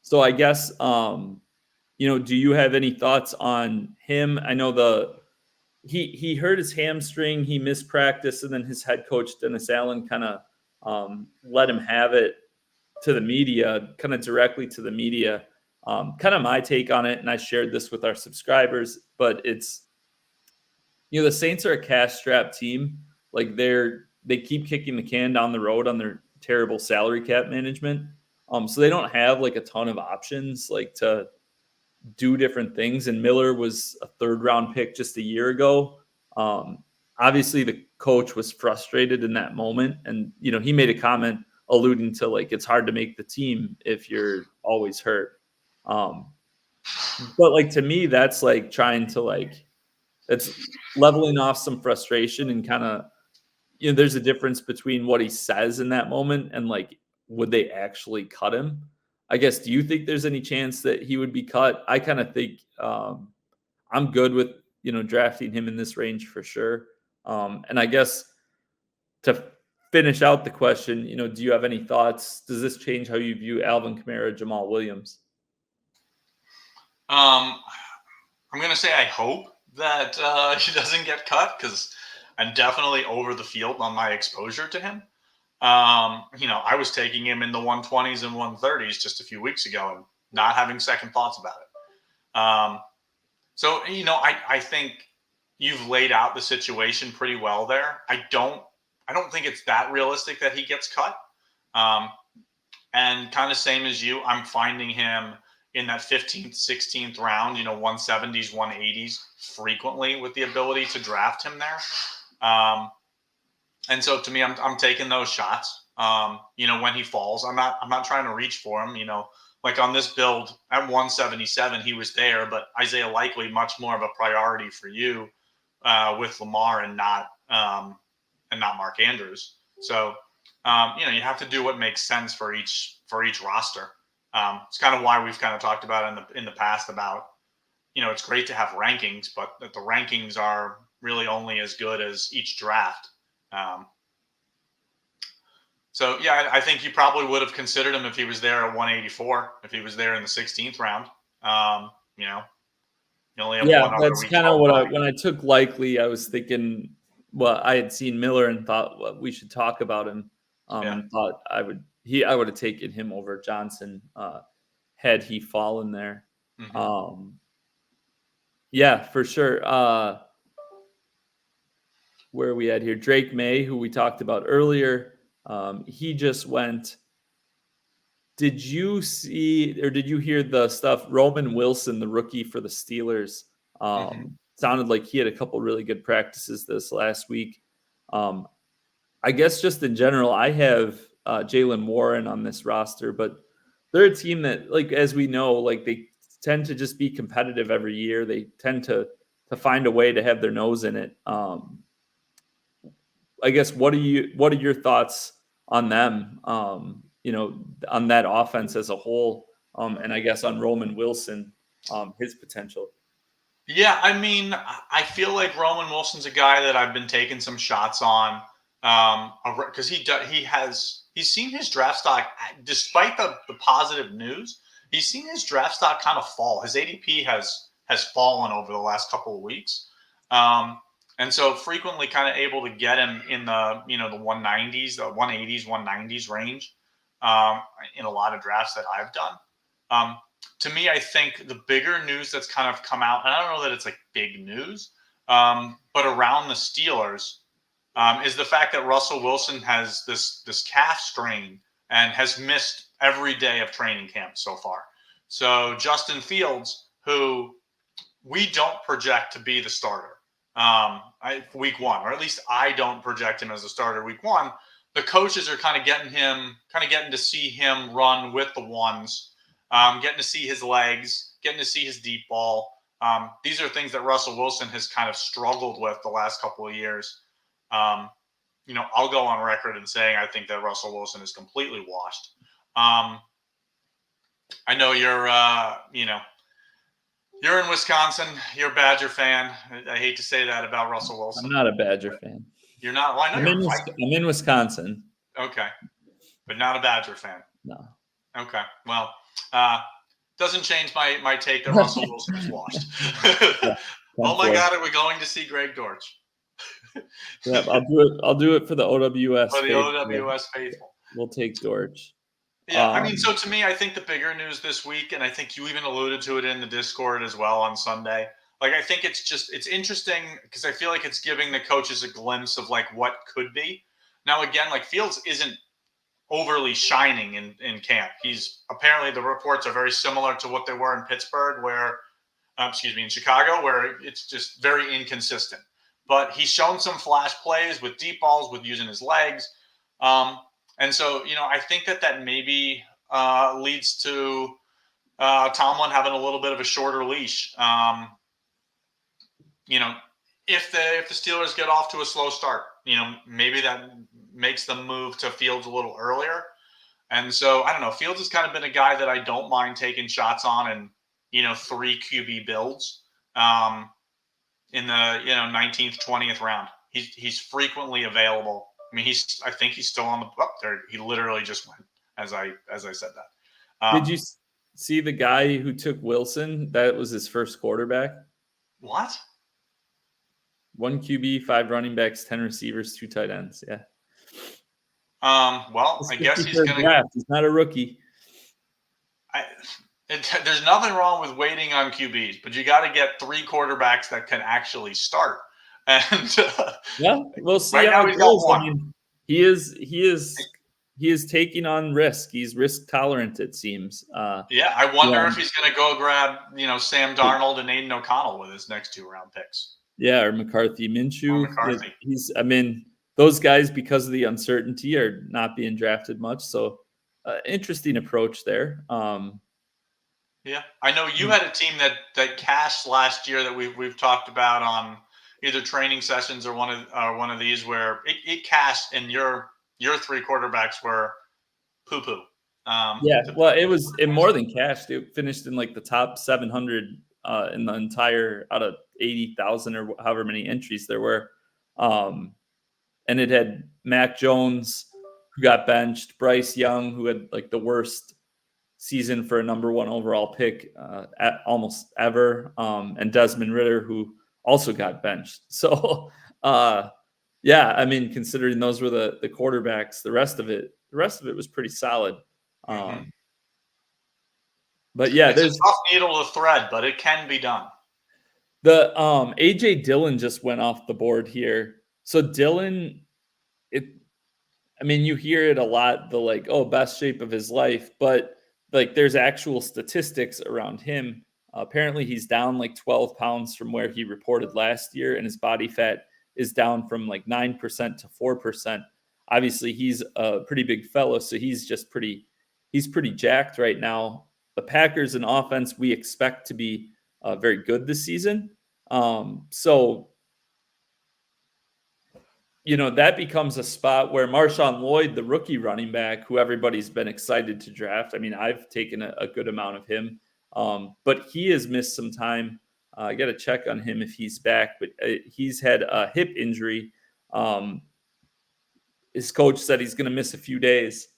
So I guess do you have any thoughts on him? I know he hurt his hamstring. He missed practice, and then his head coach Dennis Allen kind of let him have it to the media, kind of directly to the media. Kind of my take on it, and I shared this with our subscribers. But it's the Saints are a cash-strapped team. Like they keep kicking the can down the road on their terrible salary cap management. So they don't have like a ton of options like to do different things. And Miller was a third round pick just a year ago. Obviously, the coach was frustrated in that moment. And, he made a comment alluding to like it's hard to make the team if you're always hurt. But like to me, that's like trying to like, it's leveling off some frustration and kind of, there's a difference between what he says in that moment and like, would they actually cut him? I guess, do you think there's any chance that he would be cut? I kind of think I'm good with, drafting him in this range for sure. And I guess to finish out the question, do you have any thoughts? Does this change how you view Alvin Kamara, Jamal Williams? I'm going to say I hope that he doesn't get cut because I'm definitely over the field on my exposure to him. I was taking him in the 120s and 130s just a few weeks ago and not having second thoughts about it. So, I think you've laid out the situation pretty well there. I don't think it's that realistic that he gets cut. And kind of same as you, I'm finding him in that 15th, 16th round, 170s, 180s frequently with the ability to draft him there. And so to me, I'm taking those shots. When he falls, I'm not trying to reach for him. Like on this build at 177, he was there, but Isaiah Likely much more of a priority for you with Lamar and not Mark Andrews. So you have to do what makes sense for each roster. It's kind of why we've kind of talked about in the past about it's great to have rankings, but that the rankings are really only as good as each draft. So yeah, I think you probably would have considered him if he was there at 184, if he was there in the 16th round. You only have one other That's week. kind of what when I took Likely, I was thinking, well, I had seen Miller and thought, well, we should talk about him. And thought I would have taken him over Johnson had he fallen there. Mm-hmm. Yeah, for sure. Where are we at here? Drake May, who we talked about earlier, he just went. Did you see or did you hear the stuff? Roman Wilson, the rookie for the Steelers, sounded like he had a couple really good practices this last week. I guess just in general, I have Jalen Warren on this roster, but they're a team that, like as we know, like they tend to just be competitive every year. They tend to find a way to have their nose in it. I guess what are your thoughts on them? On that offense as a whole, and I guess on Roman Wilson, his potential. Yeah, I mean, I feel like Roman Wilson's a guy that I've been taking some shots on because he's seen his draft stock, despite the positive news, he's seen his draft stock kind of fall. His ADP has fallen over the last couple of weeks. And so frequently kind of able to get him in the, the 190s, the 180s, 190s range in a lot of drafts that I've done. To me, I think the bigger news that's kind of come out, and I don't know that it's like big news, but around the Steelers is the fact that Russell Wilson has this calf strain and has missed every day of training camp so far. So Justin Fields, who we don't project to be the starter week one, or at least I don't project him as a starter week one. The coaches are kind of getting to see him run with the ones, getting to see his legs, getting to see his deep ball. These are things that Russell Wilson has kind of struggled with the last couple of years. I'll go on record in saying I think that Russell Wilson is completely washed. I know you're in Wisconsin. You're a Badger fan. I hate to say that about Russell Wilson. I'm not a Badger fan. You're not? Well, I know I'm in Wisconsin. Okay. But not a Badger fan. No. Okay. Well, doesn't change my take that Russell Wilson is washed. Yeah, oh my God, are we going to see Greg Dortch? Yeah, I'll do it for the OWS. For the OWS faithful. We'll take Dortch. Yeah, so to me, I think the bigger news this week, and I think you even alluded to it in the Discord as well on Sunday. Like, I think it's interesting because I feel like it's giving the coaches a glimpse of like what could be. Now, again, like Fields isn't overly shining in camp. He's apparently the reports are very similar to what they were in Pittsburgh, in Chicago, where it's just very inconsistent. But he's shown some flash plays with deep balls, with using his legs. And so, I think that maybe leads to Tomlin having a little bit of a shorter leash. If the Steelers get off to a slow start, maybe that makes them move to Fields a little earlier. And so, I don't know. Fields has kind of been a guy that I don't mind taking shots on in, 3 QB builds in the, 19th, 20th round. He's frequently available. I mean, I think he's still on the there. He literally just went as I said that. Did you see the guy who took Wilson? That was his first quarterback. What? 1 QB, 5 running backs, 10 receivers, 2 tight ends. Yeah. Well, I guess he's going to. He's not a rookie. There's nothing wrong with waiting on QBs, but you got to get 3 quarterbacks that can actually start. And yeah, we'll see right how now it he's goes. got 1. I mean, he is taking on risk. He's risk tolerant, it seems. Yeah, I wonder if he's going to go grab Sam Darnold and Aiden O'Connell with his next 2 round picks. Yeah, or McCarthy, Minshew. Those guys, because of the uncertainty, are not being drafted much. So, interesting approach there. Yeah, I know you had a team that cashed last year that we've talked about on either training sessions or one of these where it cashed and your 3 quarterbacks were poo poo. Well, it more than cashed. It finished in like the top 700 in the entire out of 80,000 or however many entries there were. And it had Mac Jones, who got benched, Bryce Young, who had like the worst season for a number 1 overall pick almost ever, and Desmond Ridder, who also got benched. So, I mean, considering those were the quarterbacks, the rest of it was pretty solid. But yeah, there's a tough needle to thread, but it can be done. The AJ Dillon just went off the board here. So Dillon, you hear it a lot, the best shape of his life, but like there's actual statistics around him. Apparently he's down like 12 pounds from where he reported last year, and his body fat is down from like 9% to 4%. Obviously he's a pretty big fellow, so he's pretty jacked right now. The Packers in offense, we expect to be very good this season. That becomes a spot where Marshawn Lloyd, the rookie running back, who everybody's been excited to draft. I mean, I've taken a good amount of him, but he has missed some time. I got to check on him if he's back, but he's had a hip injury. His coach said he's going to miss a few days,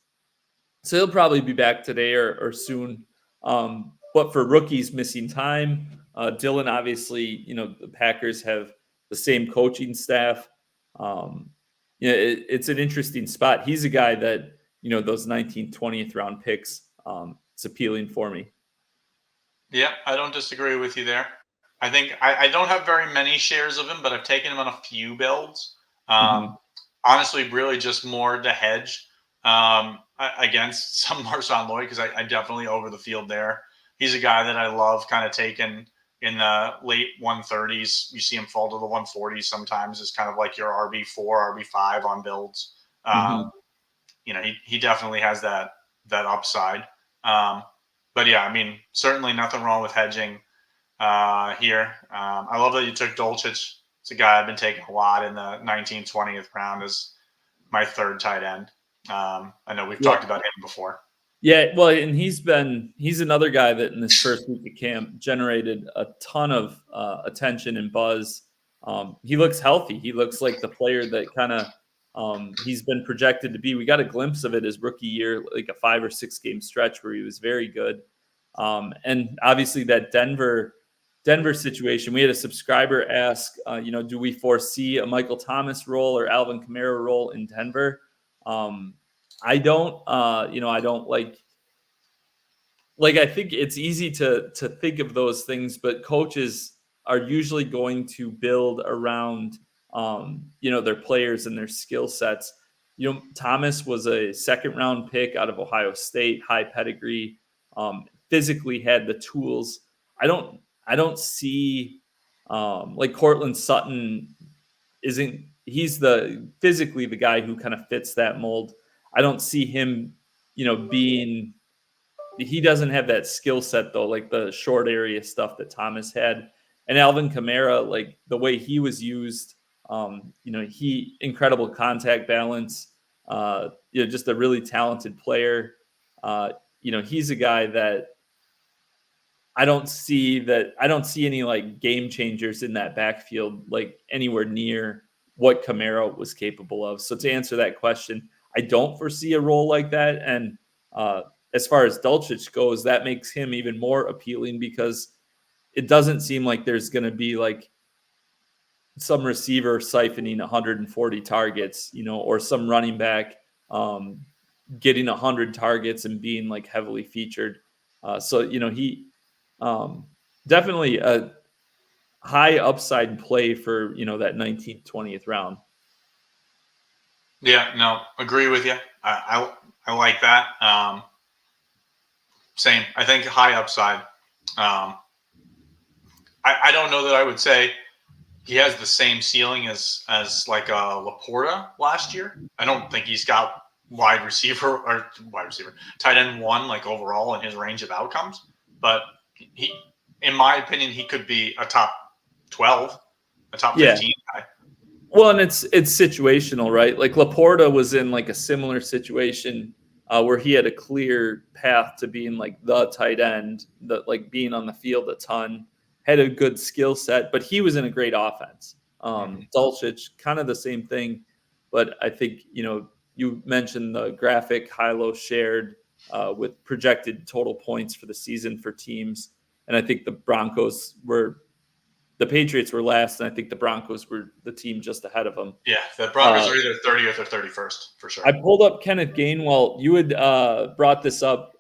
so he'll probably be back today or soon. But for rookies missing time, Dillon, obviously, the Packers have the same coaching staff. It's an interesting spot. He's a guy that, those 19th, 20th round picks, it's appealing for me. Yeah, I don't disagree with you there. I think I don't have very many shares of him, but I've taken him on a few builds. Honestly, really just more to hedge. I against some Marshawn Lloyd because I definitely over the field there. He's a guy that I love kind of taking in the late 130s. You see him fall to the 140s sometimes as kind of like your RB4, RB5 on builds. He definitely has that upside. But yeah, I mean, certainly nothing wrong with hedging here. I love that you took Dulcich. It's a guy I've been taking a lot in the 19th, 20th round as my third tight end. I know we've talked about him before. Yeah, well, and he's another guy that in this first week of camp generated a ton of attention and buzz. He looks healthy. He looks like the player that kind of he's been projected to be. We got a glimpse of it his rookie year, like a 5 or 6 game stretch where he was very good. And obviously that Denver situation, we had a subscriber ask, do we foresee a Michael Thomas role or Alvin Kamara role in Denver? I don't, I don't like I think it's easy to think of those things, but coaches are usually going to build around, their players and their skill sets. Thomas was a second round pick out of Ohio State, high pedigree, physically had the tools. I don't see, like Cortland Sutton he's physically the guy who kind of fits that mold. I don't see him, he doesn't have that skill set though, like the short area stuff that Thomas had. And Alvin Kamara, like the way he was used, he incredible contact balance, just a really talented player. He's a guy that I don't see any like game changers in that backfield, like anywhere near what Kamara was capable of. So to answer that question, I don't foresee a role like that. And as far as Dulcich goes, that makes him even more appealing because it doesn't seem like there's going to be like some receiver siphoning 140 targets, or some running back getting 100 targets and being like heavily featured. He definitely a high upside play for, that 19th, 20th round. Yeah, no, agree with you. I like that. Same. I think high upside. I don't know that I would say he has the same ceiling as like a Laporta last year. I don't think he's got wide receiver, tight end 1 like overall in his range of outcomes. But he, in my opinion, he could be a top 12, a top 15 guy. Well, and it's situational, right? Like Laporta was in like a similar situation where he had a clear path to being like the tight end, that like being on the field a ton, had a good skill set, but he was in a great offense. Dulcich, kind of the same thing, but I think you mentioned the graphic Hilo shared with projected total points for the season for teams, and I think the Patriots were last, and I think the Broncos were the team just ahead of them. Yeah, the Broncos are either 30th or 31st for sure. I pulled up Kenneth Gainwell. You had brought this up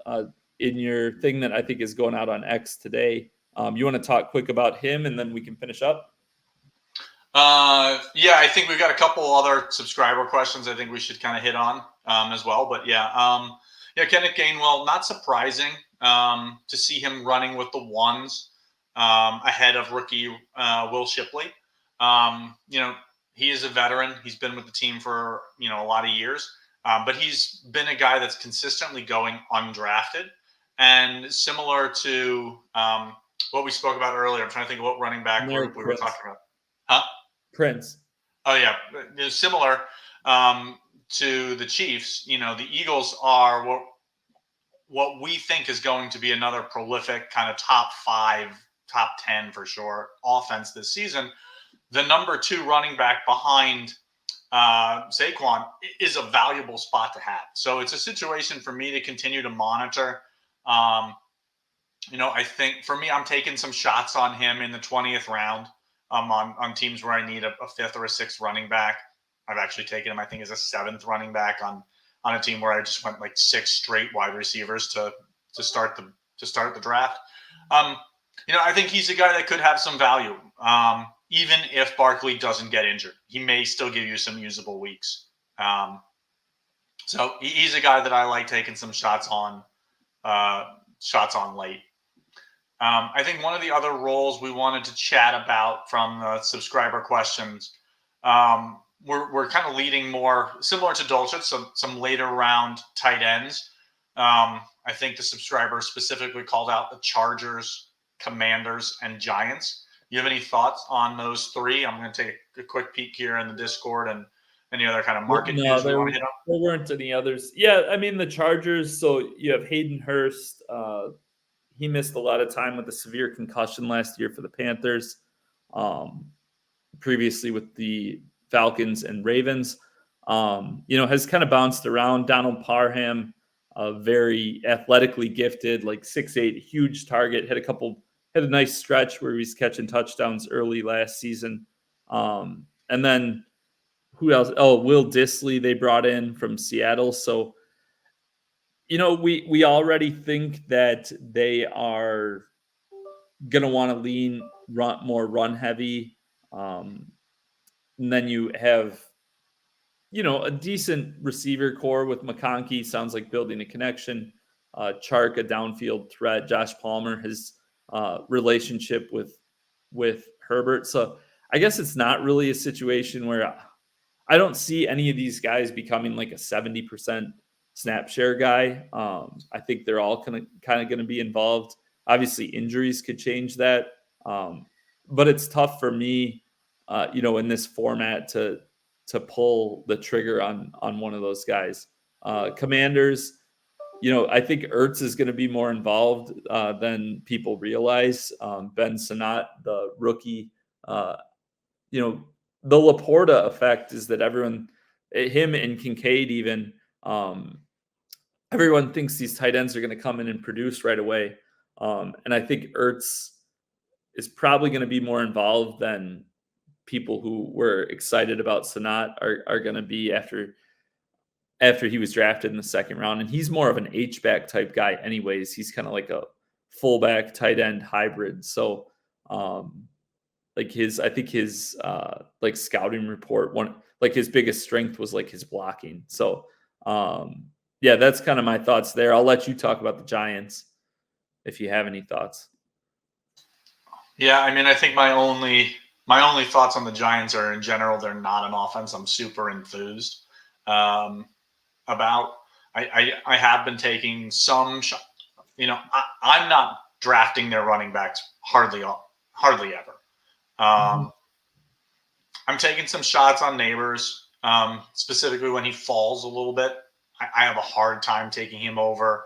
in your thing that I think is going out on X today. You want to talk quick about him, and then we can finish up? Yeah, I think we've got a couple other subscriber questions I think we should kind of hit on as well. But Kenneth Gainwell, not surprising to see him running with the ones ahead of rookie Will Shipley. He is a veteran. He's been with the team for, a lot of years, but he's been a guy that's consistently going undrafted. And similar to what we spoke about earlier, I'm trying to think of what running back group we were talking about. Huh? Prince. Oh, yeah. Similar to the Chiefs, the Eagles are what we think is going to be another prolific kind of top 5, top 10 for sure offense this season. The number 2 running back behind Saquon is a valuable spot to have. So it's a situation for me to continue to monitor. I think for me, I'm taking some shots on him in the 20th round on teams where I need a 5th or a 6th running back. I've actually taken him, I think, as a 7th running back on a team where I just went like 6 straight wide receivers to start the draft. I think he's a guy that could have some value. Even if Barkley doesn't get injured, he may still give you some usable weeks. So he's a guy that I like taking some shots on late. I think one of the other roles we wanted to chat about from the subscriber questions, we're kind of leading more similar to Dolchitz, some later round tight ends. I think the subscriber specifically called out the Chargers, Commanders, and Giants. You have any thoughts on those three? I'm going to take a quick peek here in the Discord and any other kind of market news we want to hit on. There weren't any others. Yeah, I mean the Chargers. So you have Hayden Hurst. He missed a lot of time with a severe concussion last year for the Panthers. Previously with the Falcons and Ravens, has kind of bounced around. Donald Parham, very athletically gifted, like 6'8", huge target. Had a nice stretch where he was catching touchdowns early last season. And then who else? Oh, Will Dissly they brought in from Seattle. So, we already think that they are going to want to more run heavy. And then you have, a decent receiver core with McConkey. Sounds like building a connection. Chark, a downfield threat. Josh Palmer, his relationship with Herbert. So I guess it's not really a situation where I don't see any of these guys becoming like a 70% snap share guy. I think they're all kind of going to be involved. Obviously, injuries could change that. But it's tough for me, in this format to pull the trigger on one of those guys. Commanders, I think Ertz is going to be more involved than people realize. Ben Sinnott, the rookie, the Laporta effect is that him and Kincaid even, everyone thinks these tight ends are going to come in and produce right away. And I think Ertz is probably going to be more involved than people who were excited about Sinnott are going to be after he was drafted in the second round. And he's more of an H-back type guy anyways. He's kind of like a fullback tight end hybrid. So, I think his scouting report, his biggest strength was like his blocking. So, that's kind of my thoughts there. I'll let you talk about the Giants if you have any thoughts. Yeah, I mean, I think my only thoughts on the Giants are in general, they're not an offense I'm super enthused about. I have been taking some shot. I'm not drafting their running backs hardly ever. I'm taking some shots on Neighbors, specifically when he falls a little bit. I have a hard time taking him over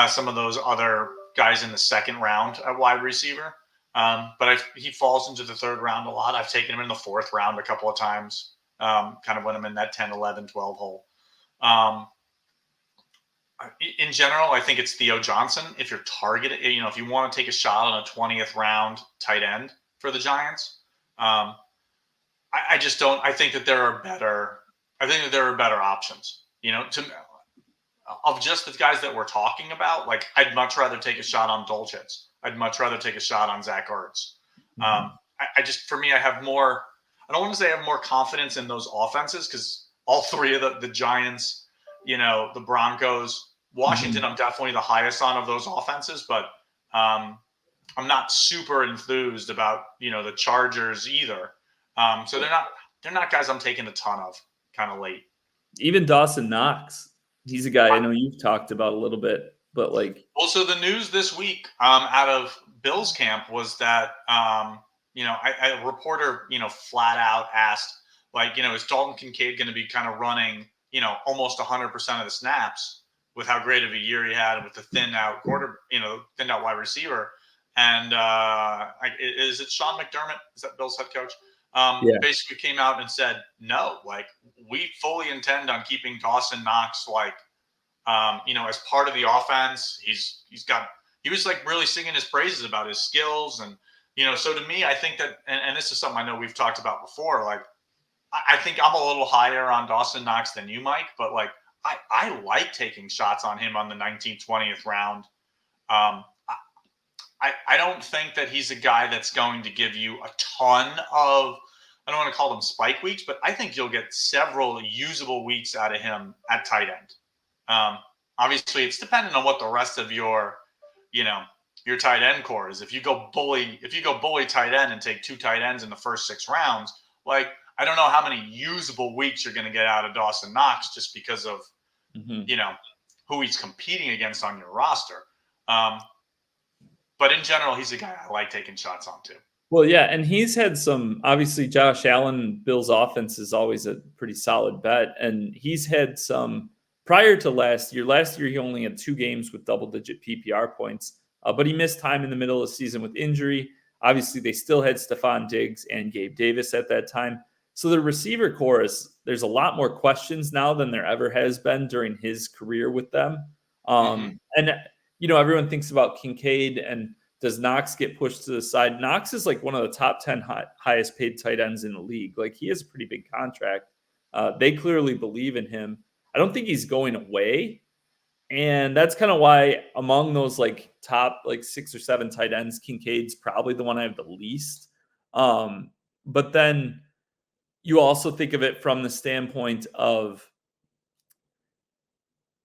some of those other guys in the second round at wide receiver. But he falls into the third round a lot. I've taken him in the fourth round a couple of times, kind of when I'm in that 10, 11, 12 hole. In general, I think it's Theo Johnson. If you're targeted, if you want to take a shot on a 20th round tight end for the Giants, I just don't. I think that there are better. I think that there are better options. Of just the guys that we're talking about, like I'd much rather take a shot on Dolchitz. I'd much rather take a shot on Zach Ertz. For me, I have more. I don't want to say I have more confidence in those offenses because all three of the Giants, the Broncos, Washington, I'm definitely the highest on of those offenses, but I'm not super enthused about the Chargers either. So they're not guys I'm taking a ton of kind of late. Even Dawson Knox, he's a guy I know you've talked about a little bit, but Also, the news this week out of Bill's camp was that a reporter flat out asked is Dalton Kincaid going to be kind of running almost 100% of the snaps with how great of a year he had with the thinned out wide receiver. And is it Sean McDermott? Is that Bill's head coach? Basically came out and said, no, we fully intend on keeping Dawson Knox, as part of the offense. He was really singing his praises about his skills. And, so to me, I think that, and this is something I know we've talked about before, I think I'm a little higher on Dawson Knox than you, Mike, but I like taking shots on him on the 19th, 20th round. I don't think that he's a guy that's going to give you a ton of I don't want to call them spike weeks, but I think you'll get several usable weeks out of him at tight end. Obviously, it's dependent on what the rest of your tight end core is. If you go bully tight end and take 2 tight ends in the first 6 rounds, like I don't know how many usable weeks you're going to get out of Dawson Knox just because of who he's competing against on your roster. But in general, he's a guy I like taking shots on too. Well, yeah, and he's had some. Obviously, Josh Allen, Bill's offense is always a pretty solid bet, and he's had some prior to last year. Last year, he only had 2 games with double-digit PPR points, but he missed time in the middle of the season with injury. Obviously, they still had Stephon Diggs and Gabe Davis at that time. So the receiver core there's a lot more questions now than there ever has been during his career with them. And everyone thinks about Kincaid and does Knox get pushed to the side? Knox is like one of the top 10 highest paid tight ends in the league. Like he has a pretty big contract. They clearly believe in him. I don't think he's going away. And that's kind of why among those like top like 6 or 7 tight ends, Kincaid's probably the one I have the least. But then you also think of it from the standpoint of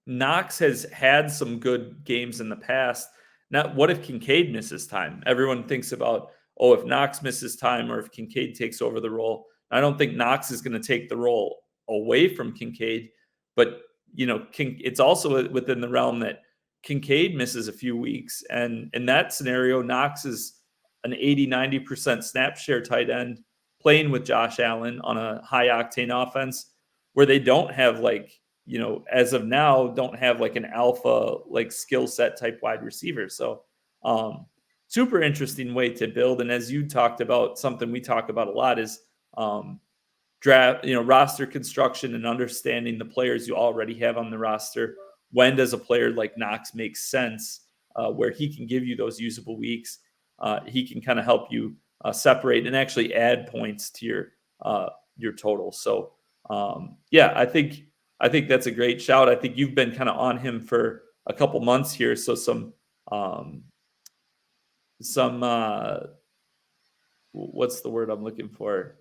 Knox has had some good games in the past. Now, what if Kincaid misses time? Everyone thinks about, if Knox misses time or if Kincaid takes over the role. I don't think Knox is going to take the role away from Kincaid, but it's also within the realm that Kincaid misses a few weeks. And in that scenario, Knox is an 80-90% snap share tight end playing with Josh Allen on a high octane offense where they don't have as of now, don't have like an alpha like skill set type wide receiver. So super interesting way to build. And as you talked about, something we talk about a lot is draft, roster construction and understanding the players you already have on the roster. When does a player like Knox make sense where he can give you those usable weeks? He can kind of help you separate and actually add points to your total. So I think that's a great shout. I think you've been kind of on him for a couple months here. So some what's the word I'm looking for?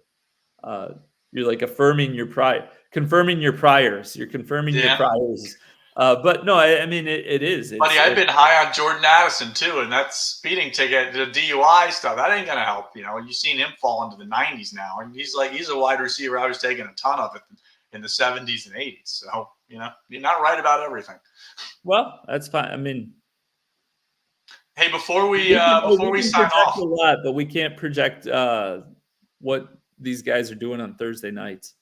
You're like confirming your priors. You're confirming your priors. But no, I mean, it is. Buddy, I've been high on Jordan Addison too, and that speeding ticket, the DUI stuff, that ain't going to help. You've seen him fall into the 90s now, and he's a wide receiver I was taking a ton of it in the 70s and 80s. So, you're not right about everything. Well, that's fine. I mean, hey, before we sign off, a lot, but we can't project what these guys are doing on Thursday nights.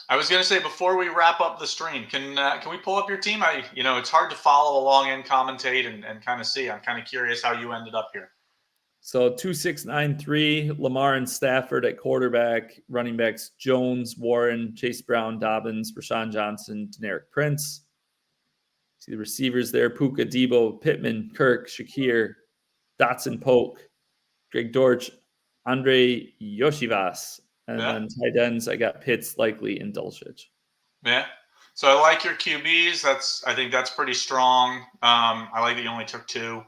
I was going to say before we wrap up the stream, can we pull up your team? It's hard to follow along and commentate and kind of see. I'm kind of curious how you ended up here. So 2-6-9-3, Lamar and Stafford at quarterback, running backs Jones, Warren, Chase Brown, Dobbins, Rashawn Johnson, Deneric Prince. See the receivers there: Puka, Debo, Pittman, Kirk, Shakir, Dotson, Polk, Greg Dortch, Andre Yoshivas. And then tight ends, I got Pitts, Likely, and Dulcich. Yeah. So I like your QBs. I think that's pretty strong. I like that you only took 2.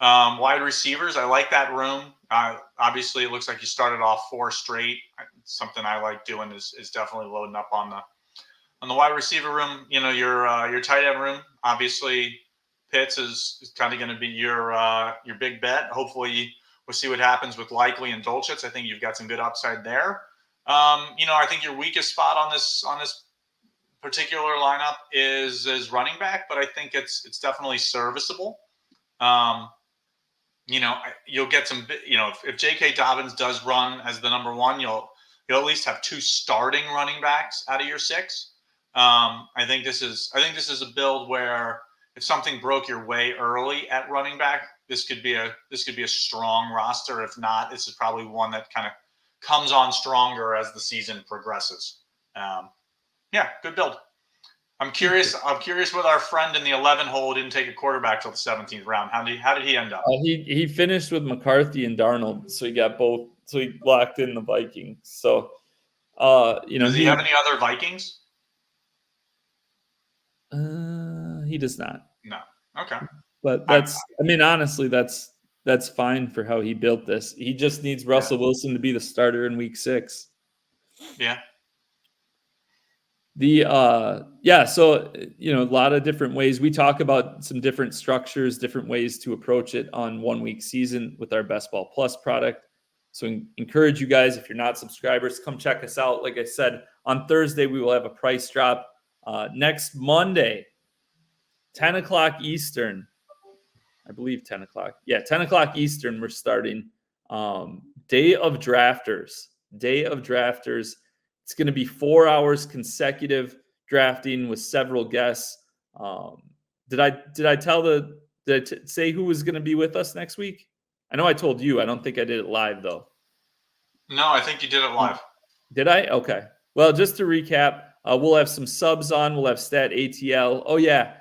Wide receivers, I like that room. Obviously, it looks like you started off 4 straight. Something I like doing is definitely loading up on the wide receiver room. Your tight end room. Obviously, Pitts is kind of going to be your big bet. Hopefully, we'll see what happens with Likely and Dulcich. I think you've got some good upside there. I think your weakest spot on this particular lineup is running back, but I think it's definitely serviceable. You'll get some, if J.K. Dobbins does run as the number 1, you'll at least have 2 starting running backs out of your 6. I think this is a build where if something broke your way early at running back, this could be a strong roster. If not, this is probably one that kind of comes on stronger as the season progresses. Good build. I'm curious with our friend in the 11 hole didn't take a quarterback till the 17th round. How did he end up? He finished with McCarthy and Darnold, so he got both. So he locked in the Vikings. So does he have any other Vikings? He does not. No. Okay. But honestly, that's fine for how he built this. He just needs Russell Wilson to be the starter in week 6. Yeah. So a lot of different ways. We talk about some different structures, different ways to approach it on 1 week season with our Bestball Plus product. So encourage you guys, if you're not subscribers, come check us out. Like I said, on Thursday, we will have a price drop. Next Monday, 10 o'clock Eastern, I believe 10 o'clock. Yeah, 10 o'clock Eastern, we're starting. Day of Drafters. It's going to be 4 hours consecutive drafting with several guests. Did I say who was going to be with us next week? I know I told you. I don't think I did it live, though. No, I think you did it live. Did I? Okay. Well, just to recap, we'll have some subs on. We'll have StatATL. Oh, yeah.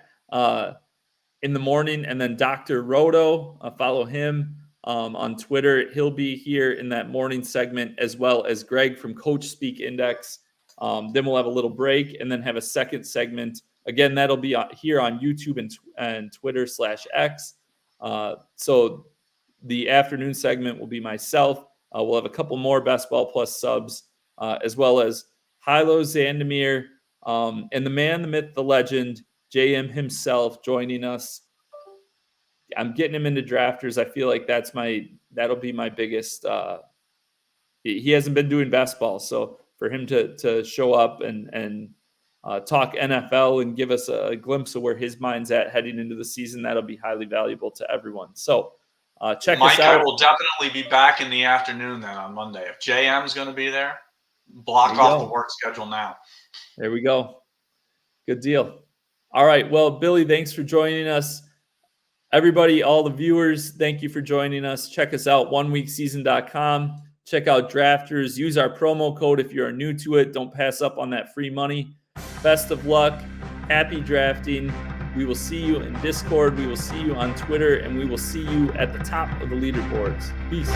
In the morning. And then Dr. Roto, follow him on Twitter. He'll be here in that morning segment, as well as Greg from Coach Speak Index. Then we'll have a little break and then have a second segment. Again, that'll be here on YouTube and Twitter /X. So the afternoon segment will be myself. We'll have a couple more Bestball Plus subs, as well as Hilo Zandemir, and the man, the myth, the legend, JM himself joining us. I'm getting him into drafters. I feel like that'll be my biggest. He hasn't been doing Bestball, so for him to show up and talk NFL and give us a glimpse of where his mind's at heading into the season, that'll be highly valuable to everyone. So check us out. Mike will definitely be back in the afternoon then on Monday. If JM's going to be there, block off the work schedule now. There we go. Good deal. All right. Well, Billy, thanks for joining us. Everybody, all the viewers, thank you for joining us. Check us out, oneweekseason.com. Check out Drafters. Use our promo code if you are new to it. Don't pass up on that free money. Best of luck. Happy drafting. We will see you in Discord. We will see you on Twitter, and we will see you at the top of the leaderboards. Peace.